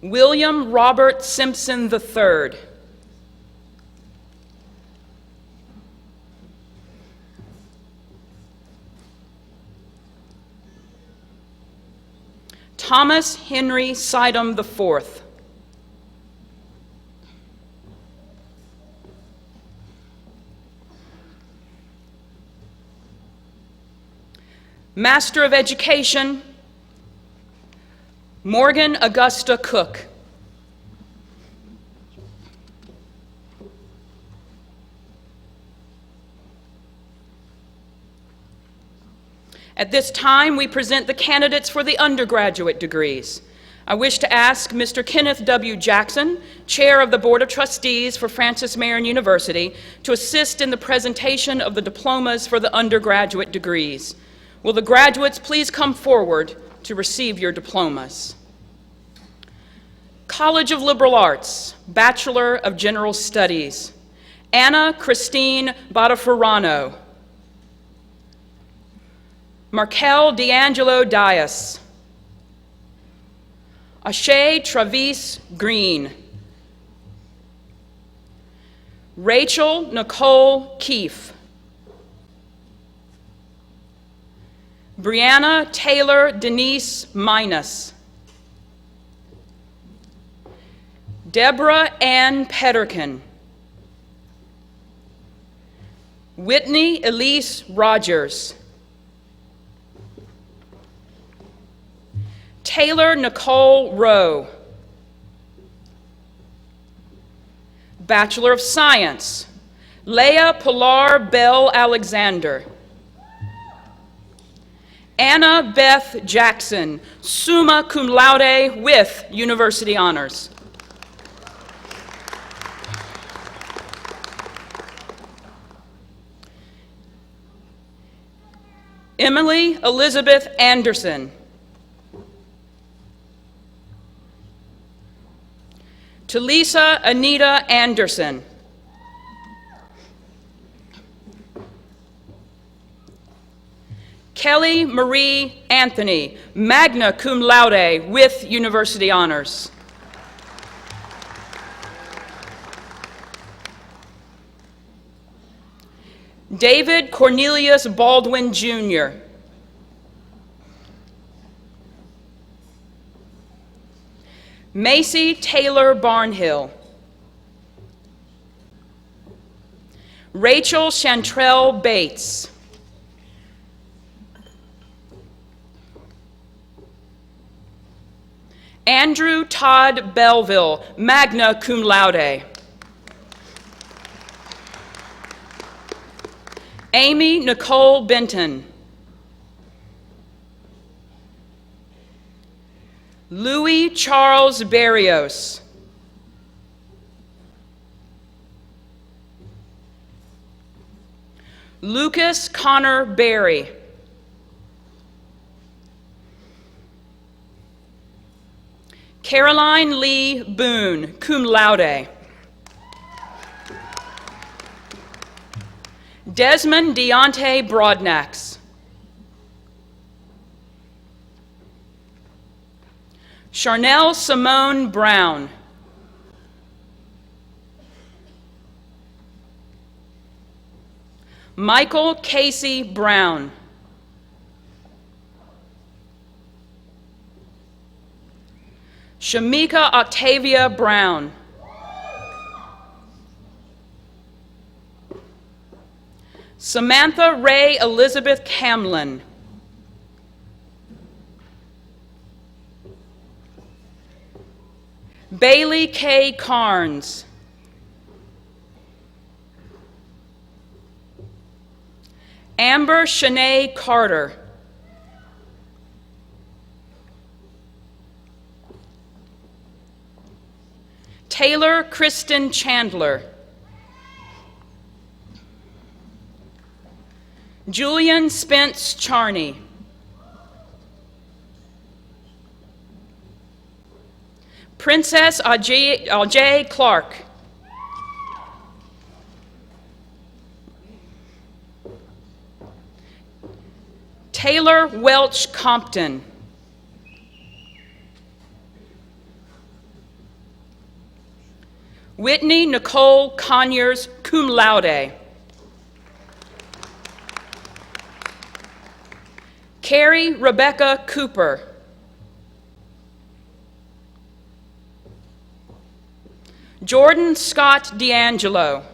William Robert Simpson III. Thomas Henry Sidham IV. Master of Education, Morgan Augusta Cook. At this time, we present the candidates for the undergraduate degrees. I wish to ask Mr. Kenneth W. Jackson, Chair of the Board of Trustees for Francis Marion University, to assist in the presentation of the diplomas for the undergraduate degrees. Will the graduates please come forward to receive your diplomas? College of Liberal Arts, Bachelor of General Studies, Anna Christine Botafarano. Markel D'Angelo Dias. Ashay Travis Green. Rachel Nicole Keefe. Brianna Taylor Denise Minus. Deborah Ann Petterkin. Whitney Elise Rogers. Taylor Nicole Rowe. Bachelor of Science, Leah Pilar Bell Alexander. Anna Beth Jackson, summa cum laude with university honors. Emily Elizabeth Anderson. Talisa Anita Anderson. Kelly Marie Anthony, magna cum laude with university honors. David Cornelius Baldwin, Jr. Macy Taylor Barnhill. Rachel Chantrell Bates. Andrew Todd Belleville, magna cum laude. Amy Nicole Benton. Louis Charles Barrios. Lucas Connor Berry. Caroline Lee Boone, cum laude. Desmond Deontay Broadnax. Charnel Simone Brown. Michael Casey Brown. Shamika Octavia Brown. Samantha Ray Elizabeth Camlin. Bailey K. Carnes. Amber Shanae Carter. Taylor Kristen Chandler. Julian Spence Charney. Princess Ajay Clark. Taylor Welch Compton. Whitney Nicole Conyers, cum laude. Carrie Rebecca Cooper. Jordan Scott D'Angelo.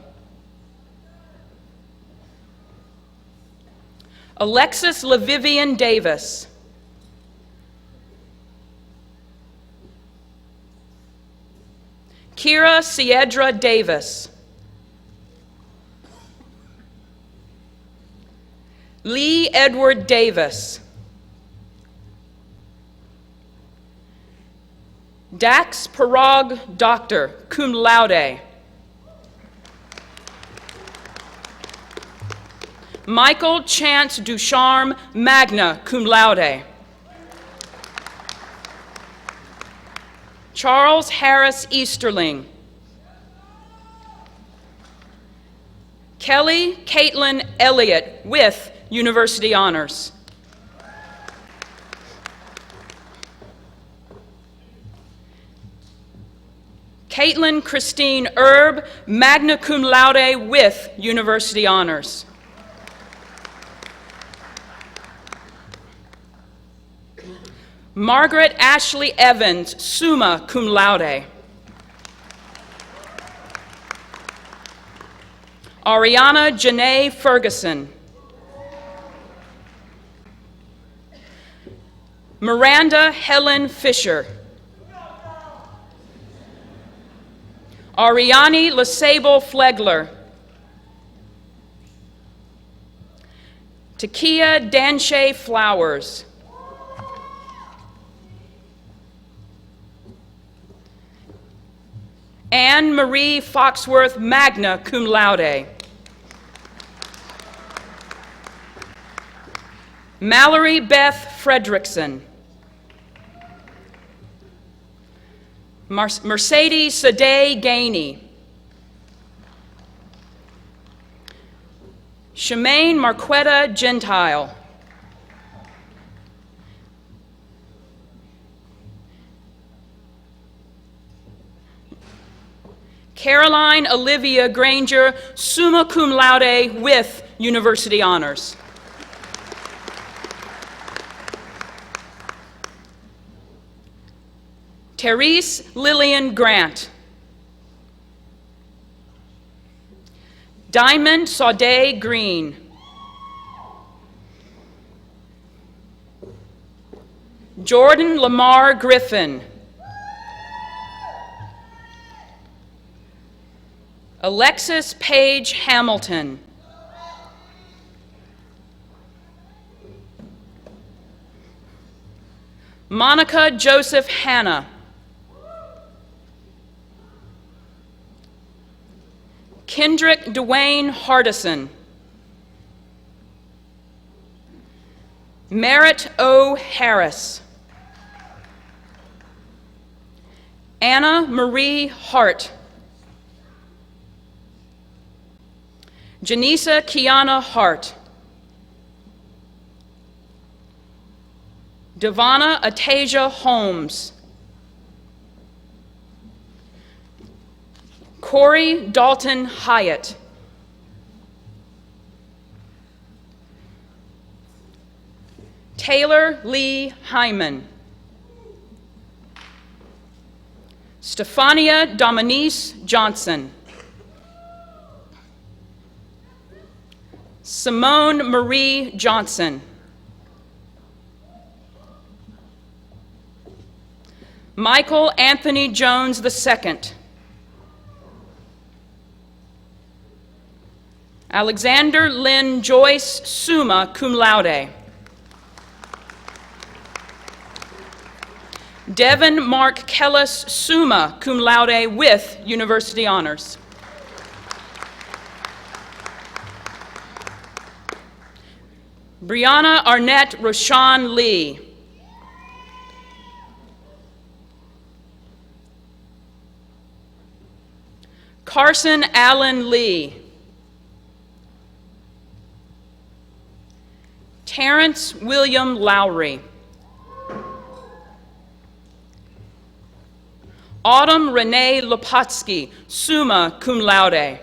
Alexis LaVivian Davis. Kira Siedra Davis. Lee Edward Davis. Dax Parag Doctor, cum laude. Michael Chance Ducharme, magna cum laude. Charles Harris Easterling. Kelly Caitlin Elliott with University Honors. Caitlin Christine Erb, magna cum laude with University Honors. Margaret Ashley Evans, summa cum laude. Ariana Janae Ferguson. Miranda Helen Fisher. Ariane LaSable Flegler. Takia Danshay Flowers. Anne Marie Foxworth, magna cum laude. Mallory Beth Fredrickson. Mercedes Sade Gainey. Shemaine Marquetta Gentile. Caroline Olivia Granger, summa cum laude with University Honors. Therese Lillian Grant. Diamond Sade Green. Jordan Lamar Griffin. Alexis Paige Hamilton. Monica Joseph Hanna. Kendrick Dwayne Hardison. Merritt O. Harris. Anna Marie Hart. Janisa Kiana Hart. Devana Atasia Holmes. Corey Dalton Hyatt. Taylor Lee Hyman. Stefania Dominice Johnson. Simone Marie Johnson. Michael Anthony Jones II. Alexander Lynn Joyce, summa cum laude. Devin Mark Kellis, summa cum laude with university honors. Brianna Arnett Roshan Lee. Carson Allen Lee. Terrence William Lowry. Autumn Renee Lopatsky, summa cum laude.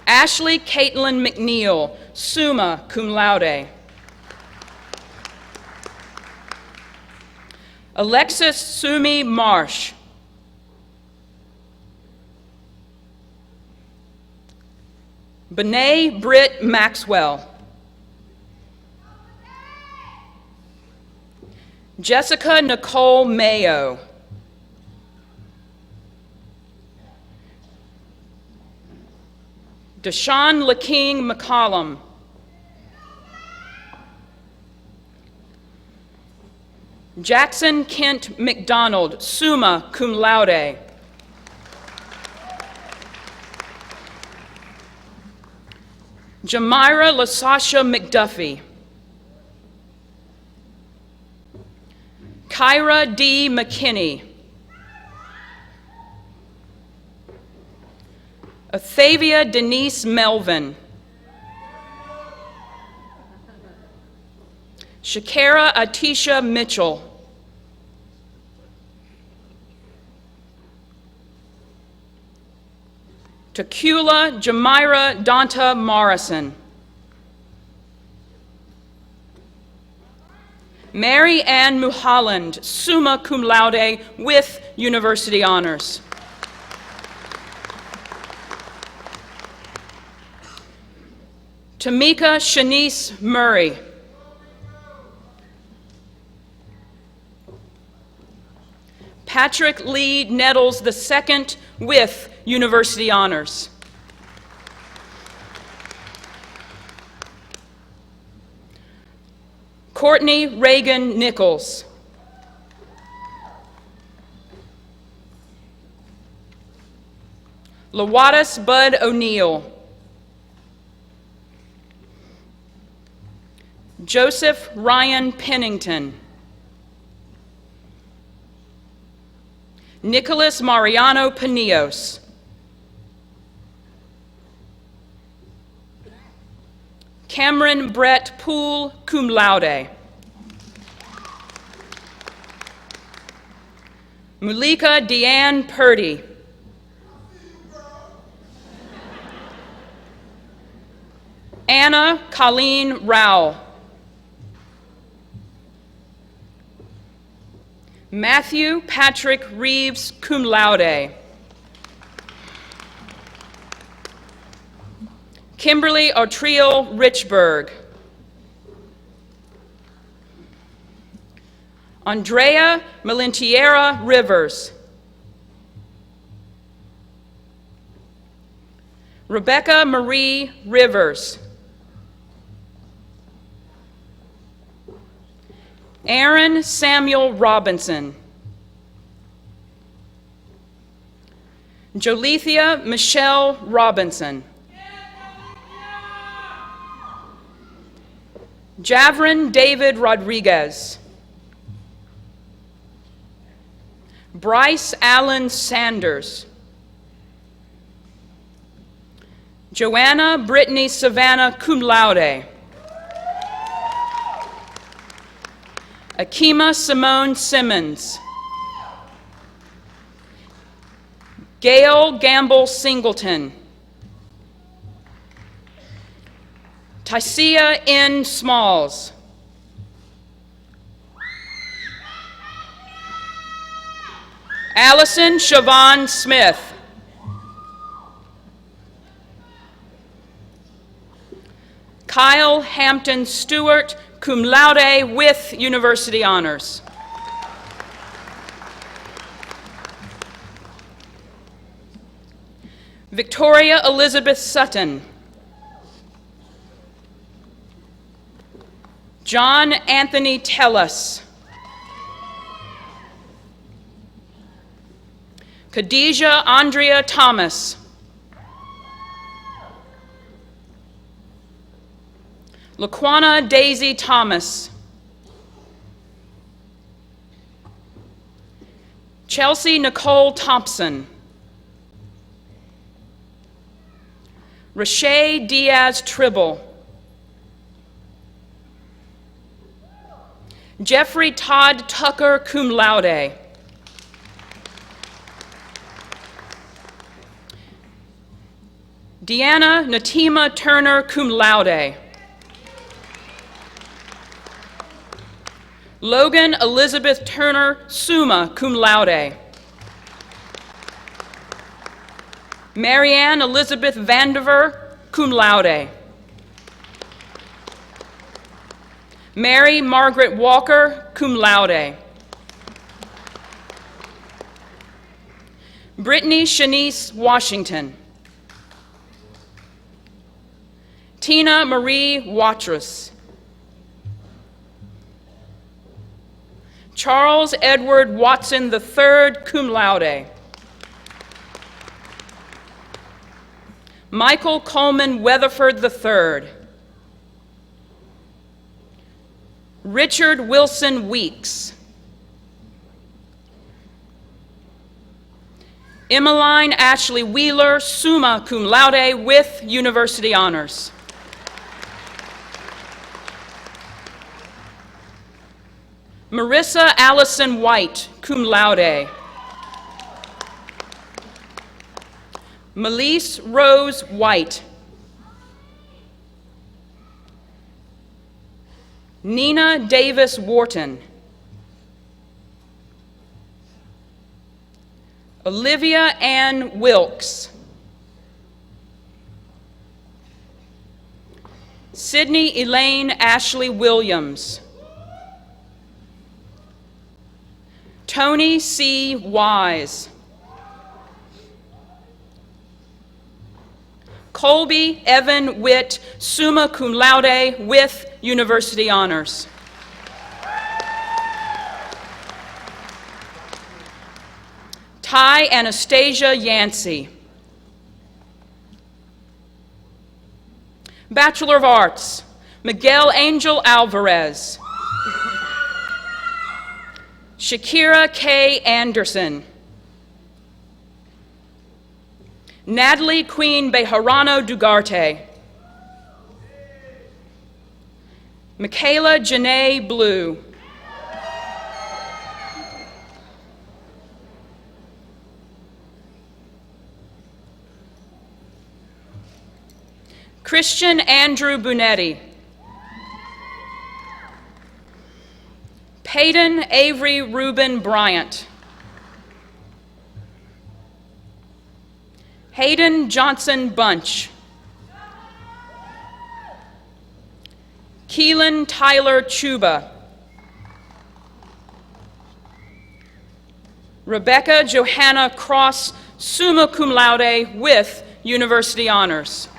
Ashley Caitlin McNeil, summa cum laude. Alexis Sumi Marsh. Bené Britt Maxwell. Jessica Nicole Mayo. Deshaun LaKing McCollum. Jackson Kent McDonald, summa cum laude. Jamira LaSasha McDuffie. Kyra D. McKinney. Othavia Denise Melvin. Shakira Atisha Mitchell. Tequila Jamira Donta Morrison. Mary Ann Muhalland, summa cum laude with university honors. Tamika Shanice Murray. Patrick Lee Nettles II with university honors. Courtney Reagan Nichols. Lawatis Bud O'Neill. Joseph Ryan Pennington. Nicholas Mariano Panios. Cameron Brett Poole, cum laude. Mulika Deanne Purdy. Anna Colleen Rowell. Matthew Patrick Reeves, cum laude. Kimberly Otriel Richburg. Andrea Malentiera Rivers. Rebecca Marie Rivers. Aaron Samuel Robinson. Jolethea Michelle Robinson. Javrin David Rodriguez. Bryce Allen Sanders. Joanna Brittany Savannah, cum laude. Akima Simone Simmons. Gail Gamble Singleton. Tysia N. Smalls. Allison Siobhan Smith. Kyle Hampton Stewart, cum laude with university honors. Victoria Elizabeth Sutton. John Anthony Tellis. Khadijah Andrea Thomas. Laquana Daisy Thomas. Chelsea Nicole Thompson. Rashay Diaz Tribble. Jeffrey Todd Tucker, cum laude. Deanna Natima Turner, cum laude. Logan Elizabeth Turner, summa cum laude. Marianne Elizabeth Vandiver, cum laude. Mary Margaret Walker, cum laude. Brittany Shanice Washington. Tina Marie Watrous. Charles Edward Watson III, cum laude. Michael Coleman Weatherford III. Richard Wilson Weeks. Emmeline Ashley Wheeler, summa cum laude with university honors. Marissa Allison White, cum laude. Melise Rose White. Nina Davis Wharton. Olivia Ann Wilkes. Sydney Elaine Ashley Williams. Tony C. Wise. Colby Evan Witt, summa cum laude with university honors. Ty Anastasia Yancey. Bachelor of Arts, Miguel Angel Alvarez. Shakira K. Anderson. Natalie Queen Bejarano Dugarte. Michaela Janae Blue. Christian Andrew Bunetti. Peyton Avery Reuben Bryant. Hayden Johnson Bunch. Keelan Tyler Chuba. Rebecca Johanna Cross, summa cum laude with university honors.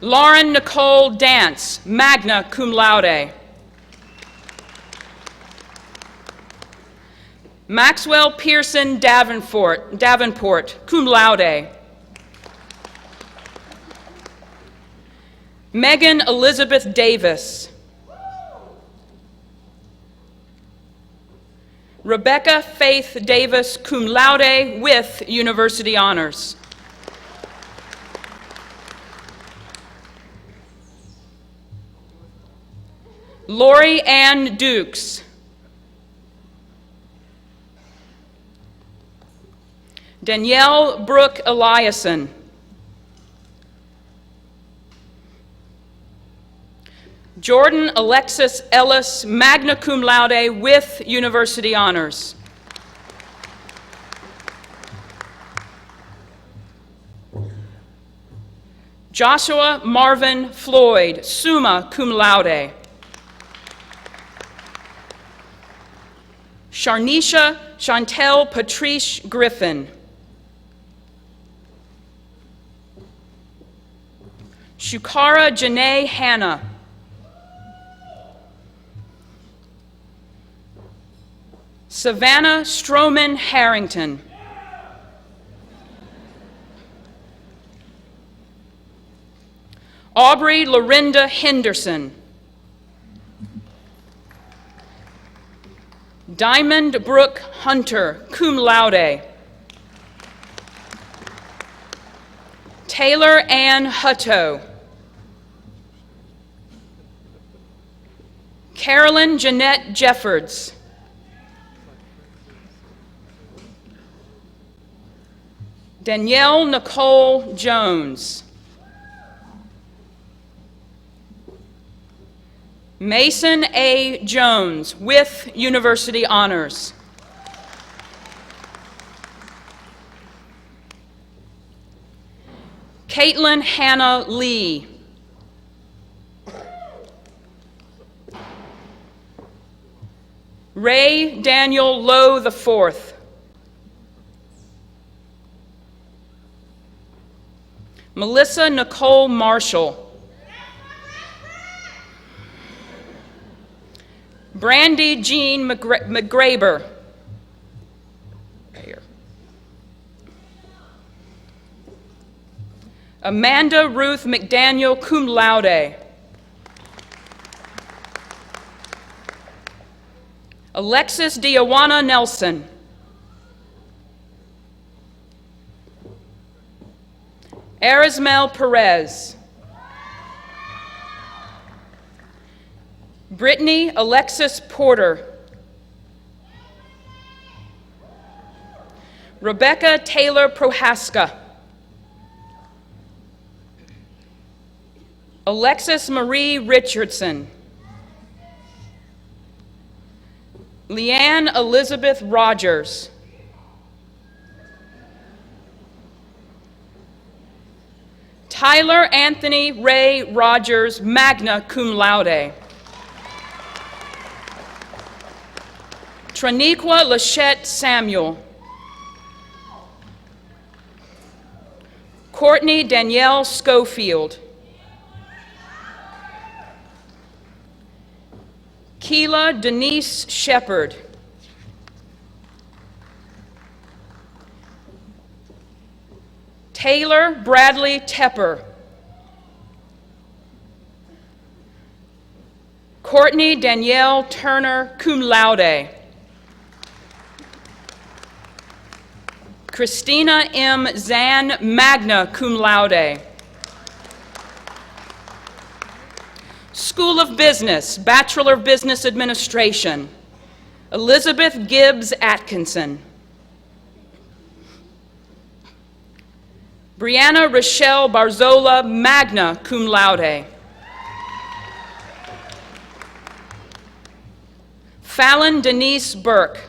Lauren Nicole Dance, magna cum laude. Maxwell Pearson Davenport, cum laude. Megan Elizabeth Davis. Rebecca Faith Davis, cum laude with university honors. Lori Ann Dukes. Danielle Brooke Eliason. Jordan Alexis Ellis, magna cum laude with university honors. Joshua Marvin Floyd, summa cum laude. Sharnisha Chantel Patrice Griffin. Shukara Janae Hanna. Savannah Stroman Harrington. Aubrey Lorinda Henderson. Diamond Brooke Hunter, cum laude. Taylor Ann Hutto. Carolyn Jeanette Jeffords. Danielle Nicole Jones. Mason A. Jones, with university honors. Caitlin Hannah Lee. Ray Daniel Lowe IV. Melissa Nicole Marshall. Brandy Jean McGraber. Here. Amanda Ruth McDaniel, cum laude. Alexis Diawana Nelson. Arismel Perez. Brittany Alexis Porter. Rebecca Taylor Prohaska. Alexis Marie Richardson. Leanne Elizabeth Rogers. Tyler Anthony Ray Rogers, magna cum laude. Traniqua Lachette Samuel. Courtney Danielle Schofield. Keela Denise Shepard. Taylor Bradley Tepper. Courtney Danielle Turner, cum laude. Christina M. Zan, magna cum laude. School of Business, Bachelor of Business Administration, Elizabeth Gibbs Atkinson. Brianna Rochelle Barzola, magna cum laude. Fallon Denise Burke.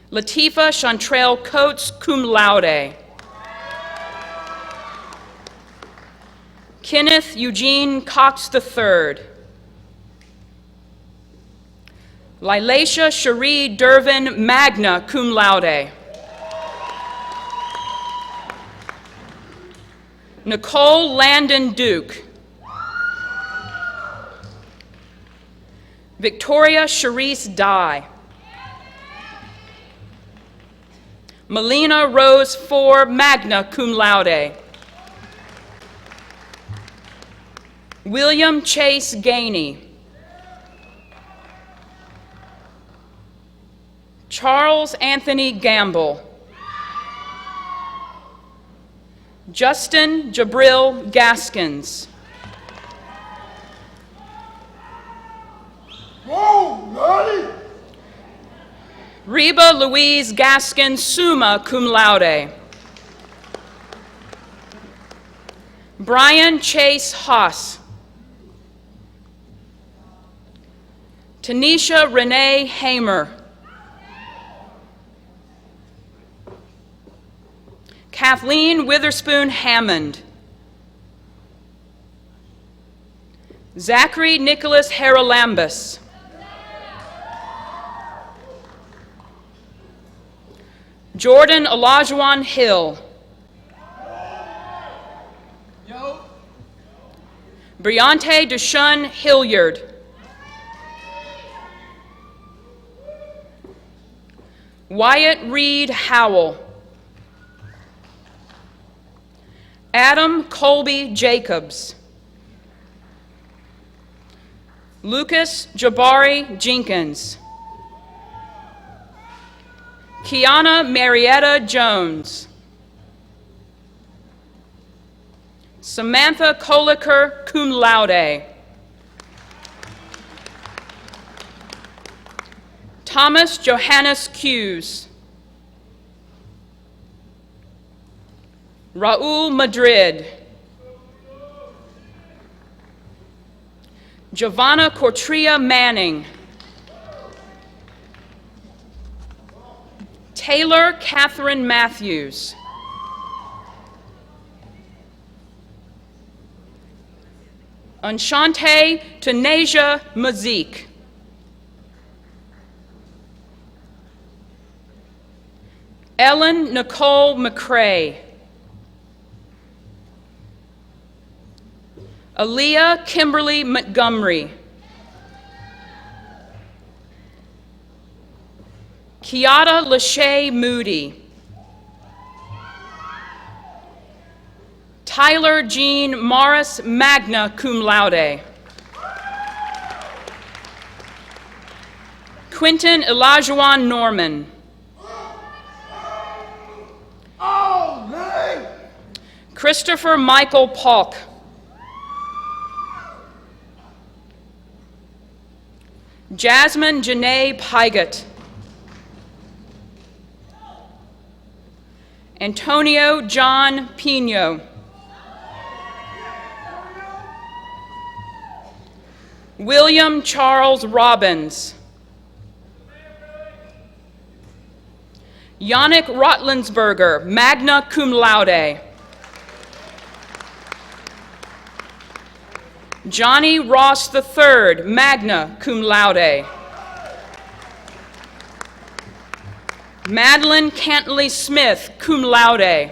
Latifa Chantrell Coates, cum laude. Kenneth Eugene Cox III. Lilacia Cherie Dervin, magna cum laude. Nicole Landon Duke. Victoria Charisse Dye. Melina Rose Ford, magna cum laude. William Chase Gainey. Charles Anthony Gamble. Justin Jabril Gaskins. Whoa, Reba Louise Gaskins, summa cum laude. Brian Chase Haas. Tanisha Renee Hamer. Kathleen Witherspoon Hammond. Zachary Nicholas Haralambus. Jordan Olajuwon Hill. Briante Deshun Hilliard. Wyatt Reed Howell. Adam Colby Jacobs. Lucas Jabari Jenkins. Kiana Marietta Jones. Samantha Koliker, cum laude. Thomas Johannes Hughes. Raul Madrid. Giovanna Cortria Manning. Taylor Catherine Matthews. Anshante Tanasia Mazik. Ellen Nicole McCrae. Aaliyah Kimberly Montgomery. Kiata Lachey Moody. Tyler Jean Morris, magna cum laude. Quentin Elijah Norman. Christopher Michael Polk. Jasmine Janae Pygott. Antonio John Pino. William Charles Robbins. Yannick Rotlinsberger, magna cum laude. Johnny Ross III, magna cum laude. Madeline Cantley Smith, cum laude.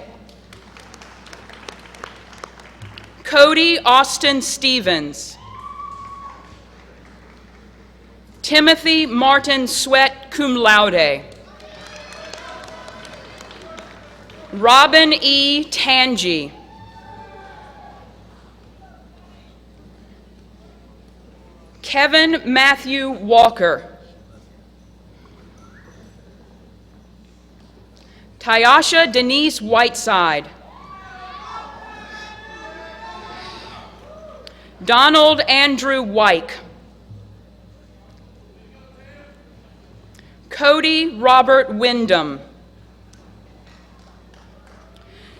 Cody Austin Stevens. Timothy Martin Sweat, cum laude. Robin E. Tangi. Kevin Matthew Walker. Tyasha Denise Whiteside. Donald Andrew Wyke. Cody Robert Wyndham.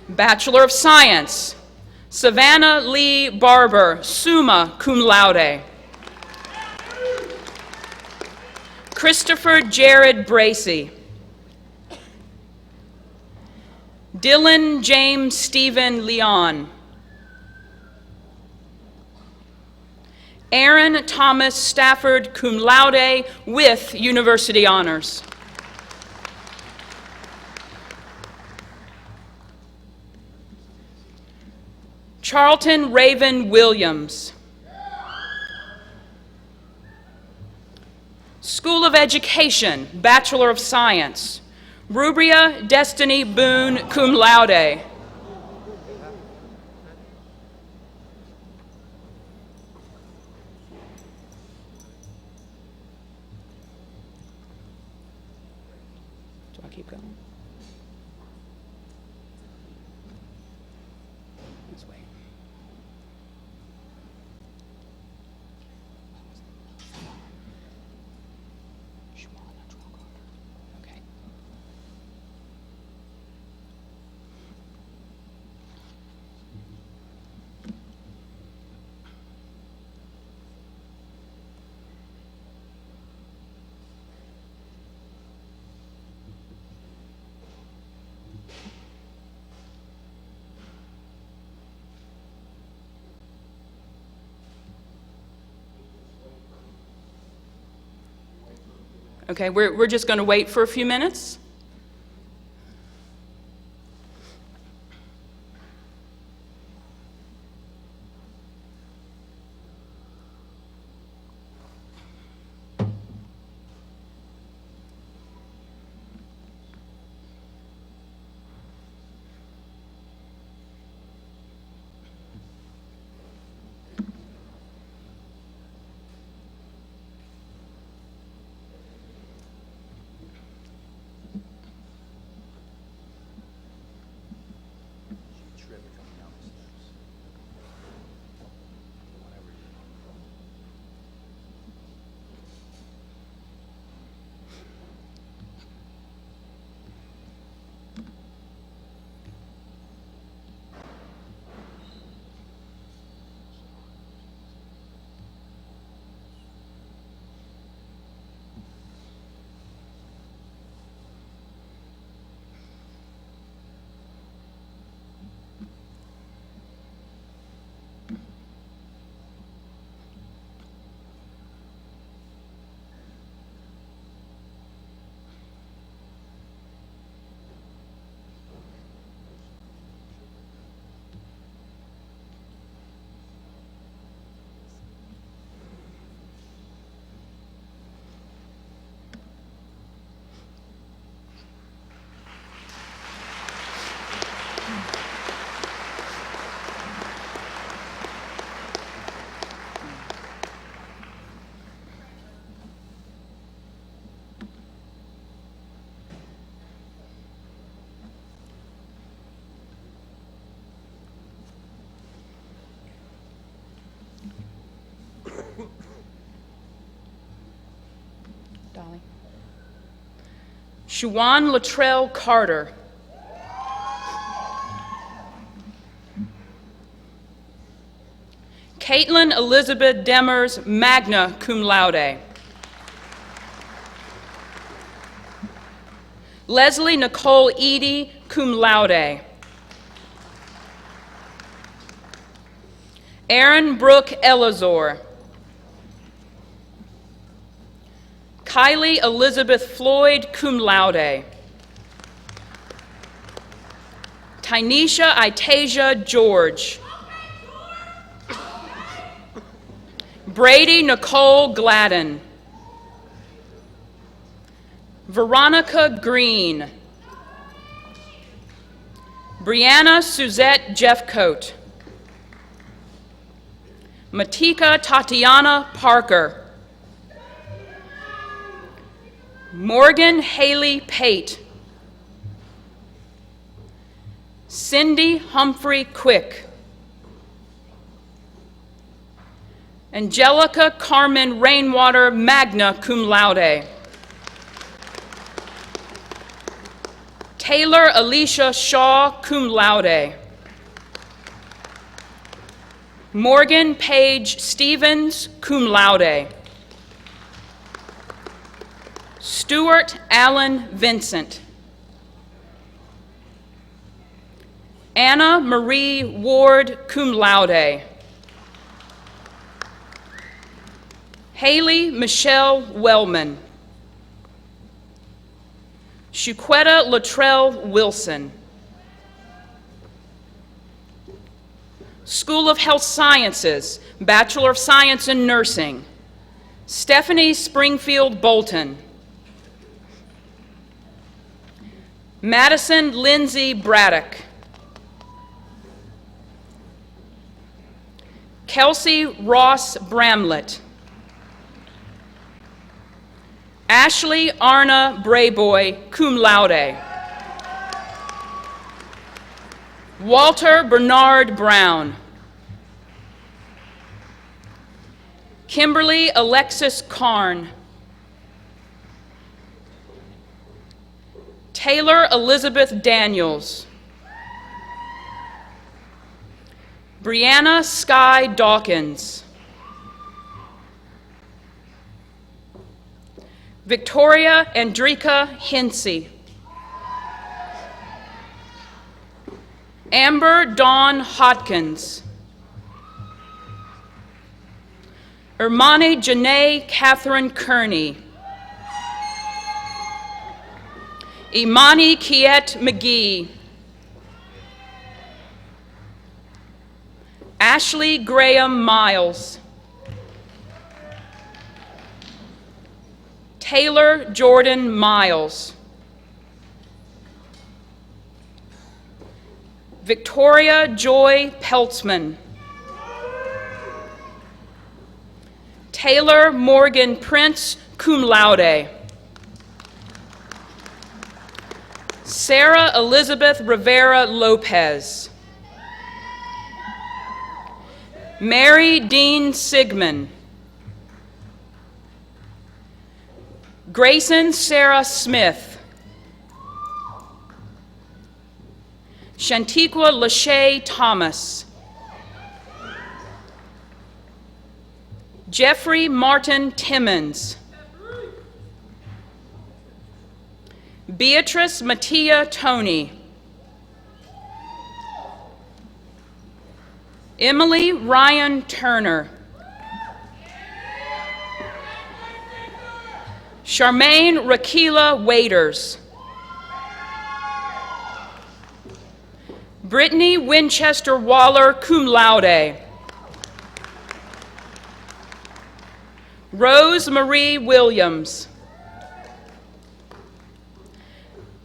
Bachelor of Science, Savannah Lee Barber, summa cum laude. Christopher Jared Bracey. Dylan James Stephen Leon. Aaron Thomas Stafford, cum laude, with university honors. Charlton Raven Williams. School of Education, Bachelor of Science, Rubria Destiny Boone, cum laude. Do I keep going? Let's wait. Okay. Okay, we're just going to wait for a few minutes. Shuan Latrell Carter. Caitlin Elizabeth Demers, magna cum laude. Leslie Nicole Eady, cum laude. Aaron Brooke Elazor. Kylie Elizabeth Floyd, cum laude. Tynesha Itasia George. Brady Nicole Gladden. Veronica Green. Brianna Suzette Jeffcoat. Matika Tatiana Parker. Morgan Haley Pate. Cindy Humphrey Quick. Angelica Carmen Rainwater, magna cum laude. Taylor Alicia Shaw, cum laude. Morgan Page Stevens, cum laude. Stuart Allen Vincent. Anna Marie Ward, cum laude. Haley Michelle Wellman. Shuquetta Latrell Wilson. School of Health Sciences, Bachelor of Science in Nursing, Stephanie Springfield Bolton. Madison Lindsay Braddock. Kelsey Ross Bramlett. Ashley Arna Brayboy, cum laude. Walter Bernard Brown. Kimberly Alexis Karn. Taylor Elizabeth Daniels. Brianna Sky Dawkins. Victoria Andrika Hinsey. Amber Dawn Hodkins. Ermani Janae Catherine Kearney. Imani Kiet McGee. Ashley Graham Miles. Taylor Jordan Miles. Victoria Joy Peltzman. Taylor Morgan Prince, cum laude. Sarah Elizabeth Rivera Lopez. Mary Dean Sigmund. Grayson Sarah Smith. Shantiqua Lachey Thomas. Jeffrey Martin Timmons. Beatrice Mattia Toney. Emily Ryan Turner. Charmaine Rakila Waiters. Brittany Winchester Waller, cum laude. Rose Marie Williams.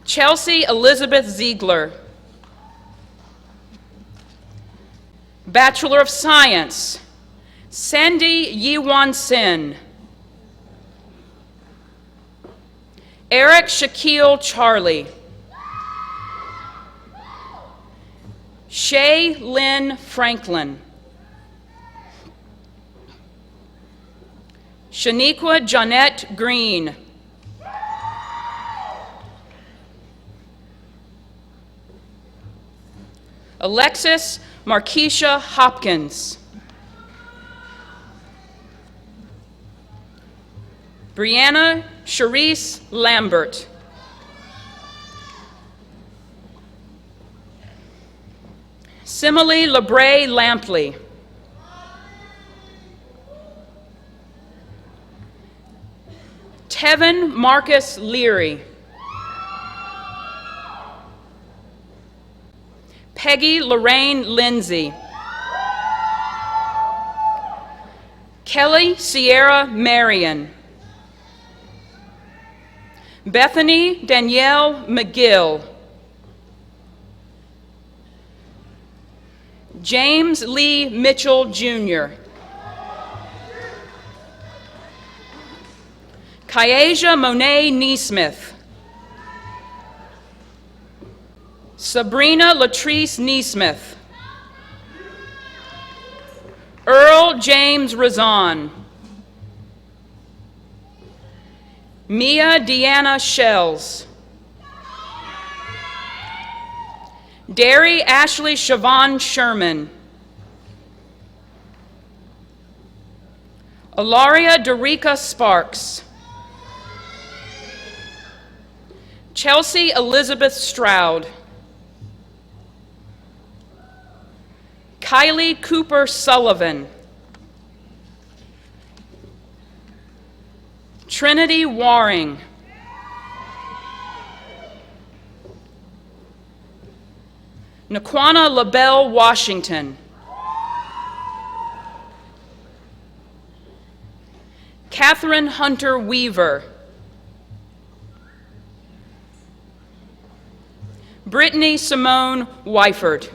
Chelsea Elizabeth Ziegler. Bachelor of Science, Sandy Yiwan Sin. Eric Shaquille Charlie. Shay Lynn Franklin. Shaniqua Jonette Green. Alexis Markeisha Hopkins. Brianna Charisse Lambert. Simile LeBray Lampley. Tevin Marcus Leary. Peggy Lorraine Lindsay. Kelly Sierra Marion. Bethany Danielle McGill. James Lee Mitchell, Jr. Kyasia Monet Neesmith. Sabrina Latrice Neesmith. Earl James Razan. Mia Deanna Shells. Derry Ashley Siobhan Sherman. Ilaria Derica Sparks. Chelsea Elizabeth Stroud. Kylie Cooper Sullivan. Trinity Waring. Naquana LaBelle Washington. Catherine Hunter Weaver. Brittany Simone Wyford.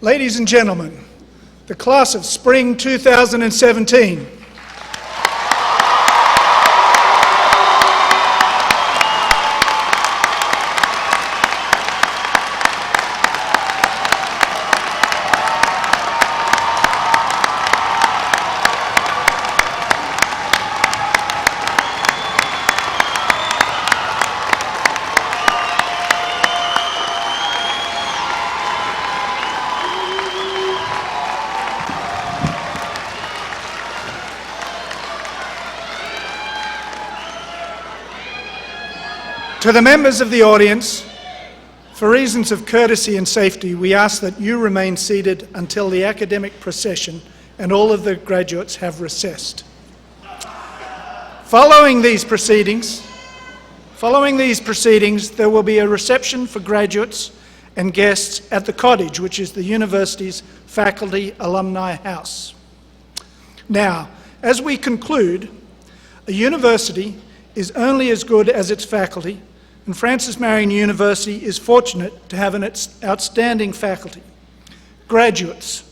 Ladies and gentlemen, the class of spring 2017. To the members of the audience, for reasons of courtesy and safety, we ask that you remain seated until the academic procession and all of the graduates have recessed. Following these proceedings, there will be a reception for graduates and guests at the Cottage, which is the university's faculty alumni house. Now, as we conclude, a university is only as good as its faculty, and Francis Marion University is fortunate to have an outstanding faculty. Graduates,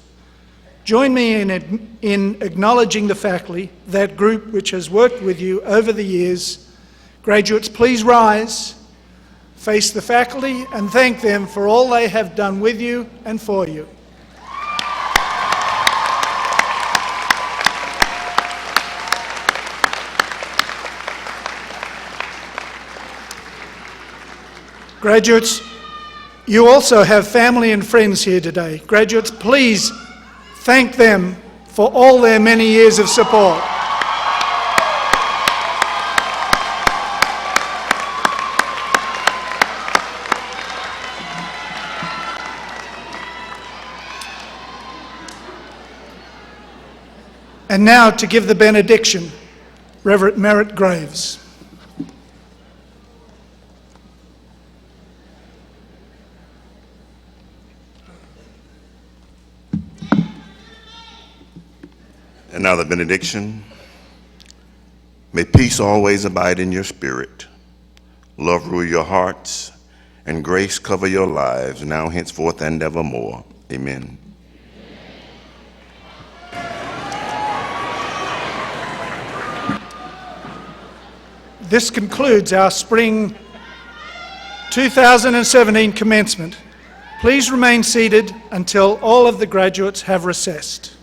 join me in acknowledging the faculty, that group which has worked with you over the years. Graduates, please rise, face the faculty, and thank them for all they have done with you and for you. Graduates, you also have family and friends here today. Graduates, please thank them for all their many years of support. And now to give the benediction, Reverend Merritt Graves. And now the benediction. May peace always abide in your spirit, love rule your hearts, and grace cover your lives, now, henceforth, and evermore. Amen. This concludes our spring 2017 commencement. Please remain seated until all of the graduates have recessed.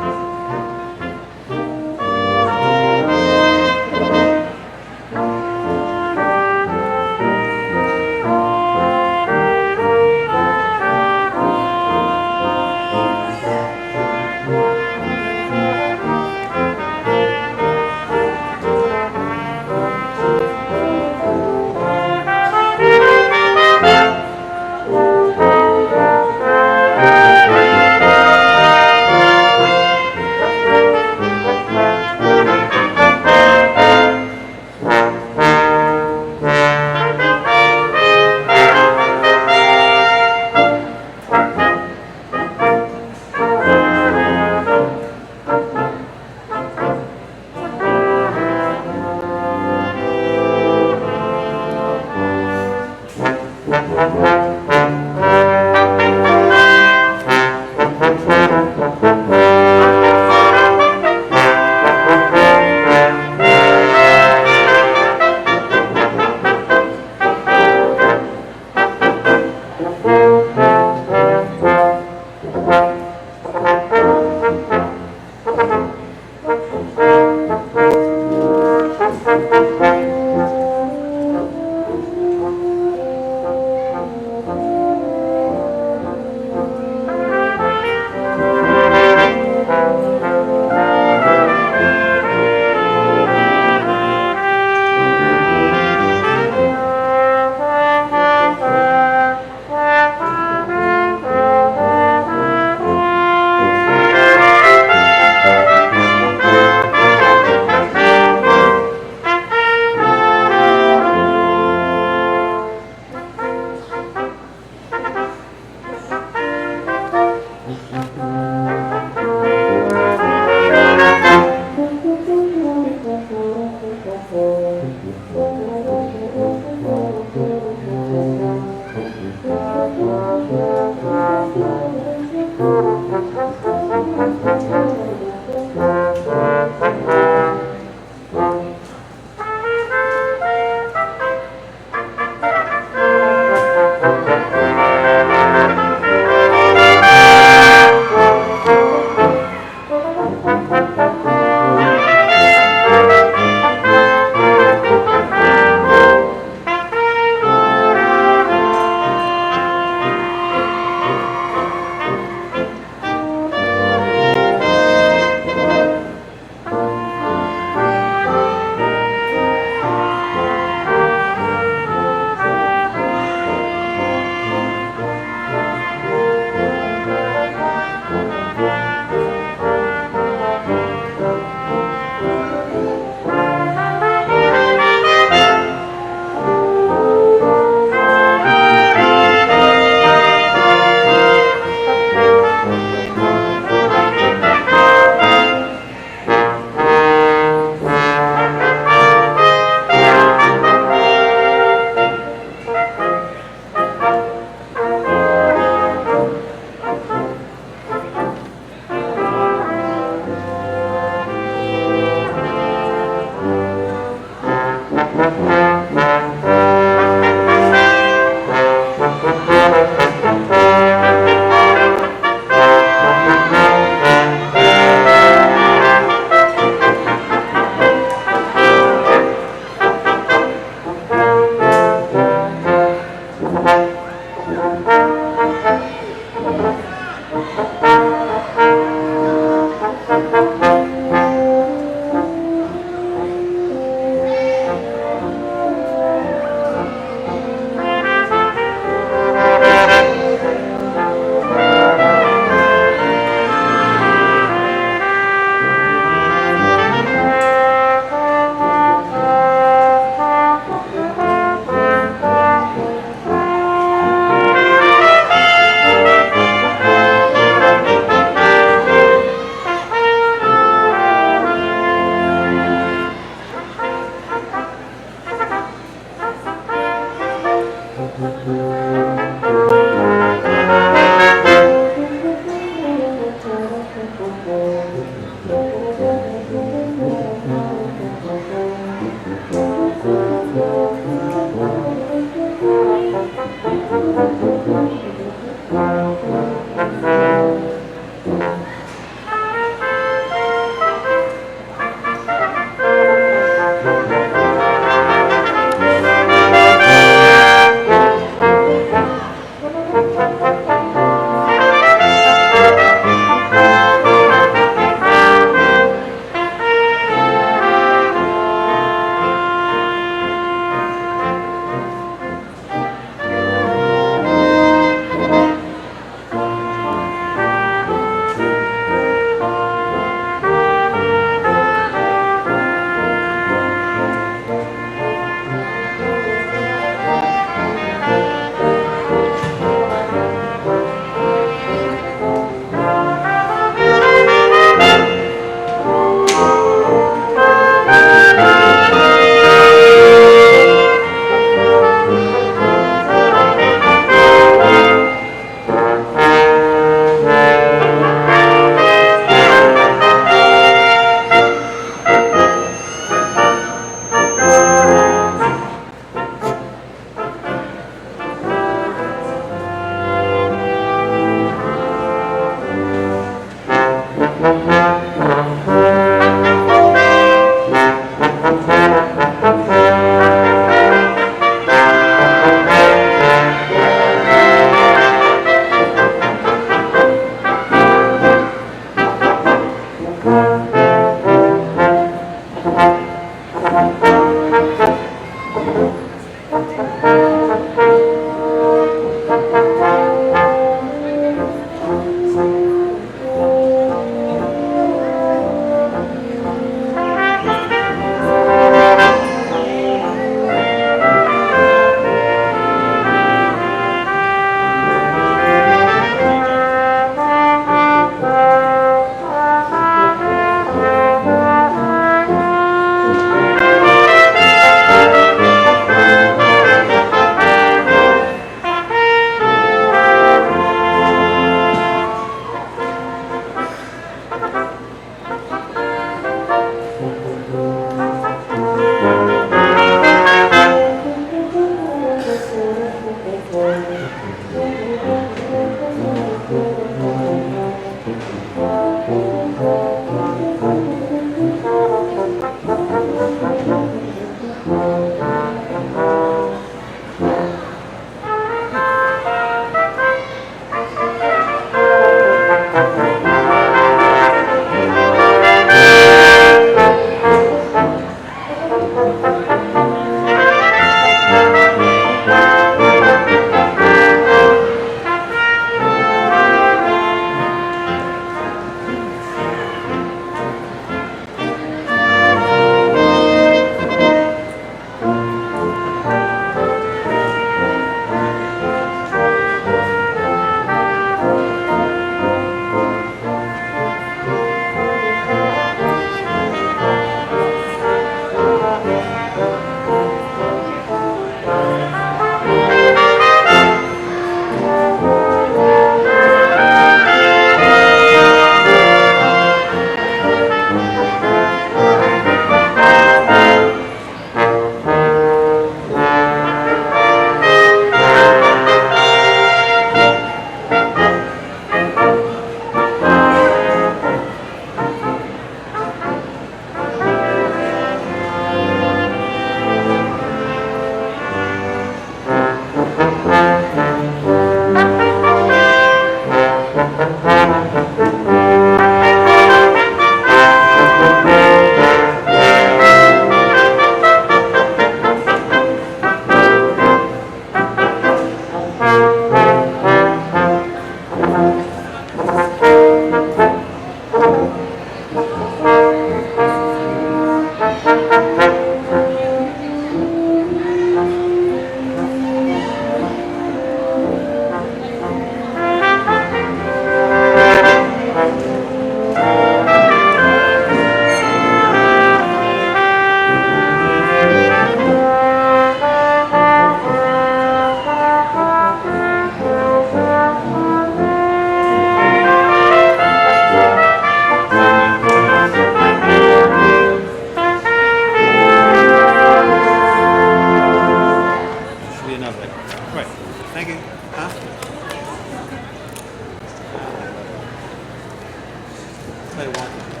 play one.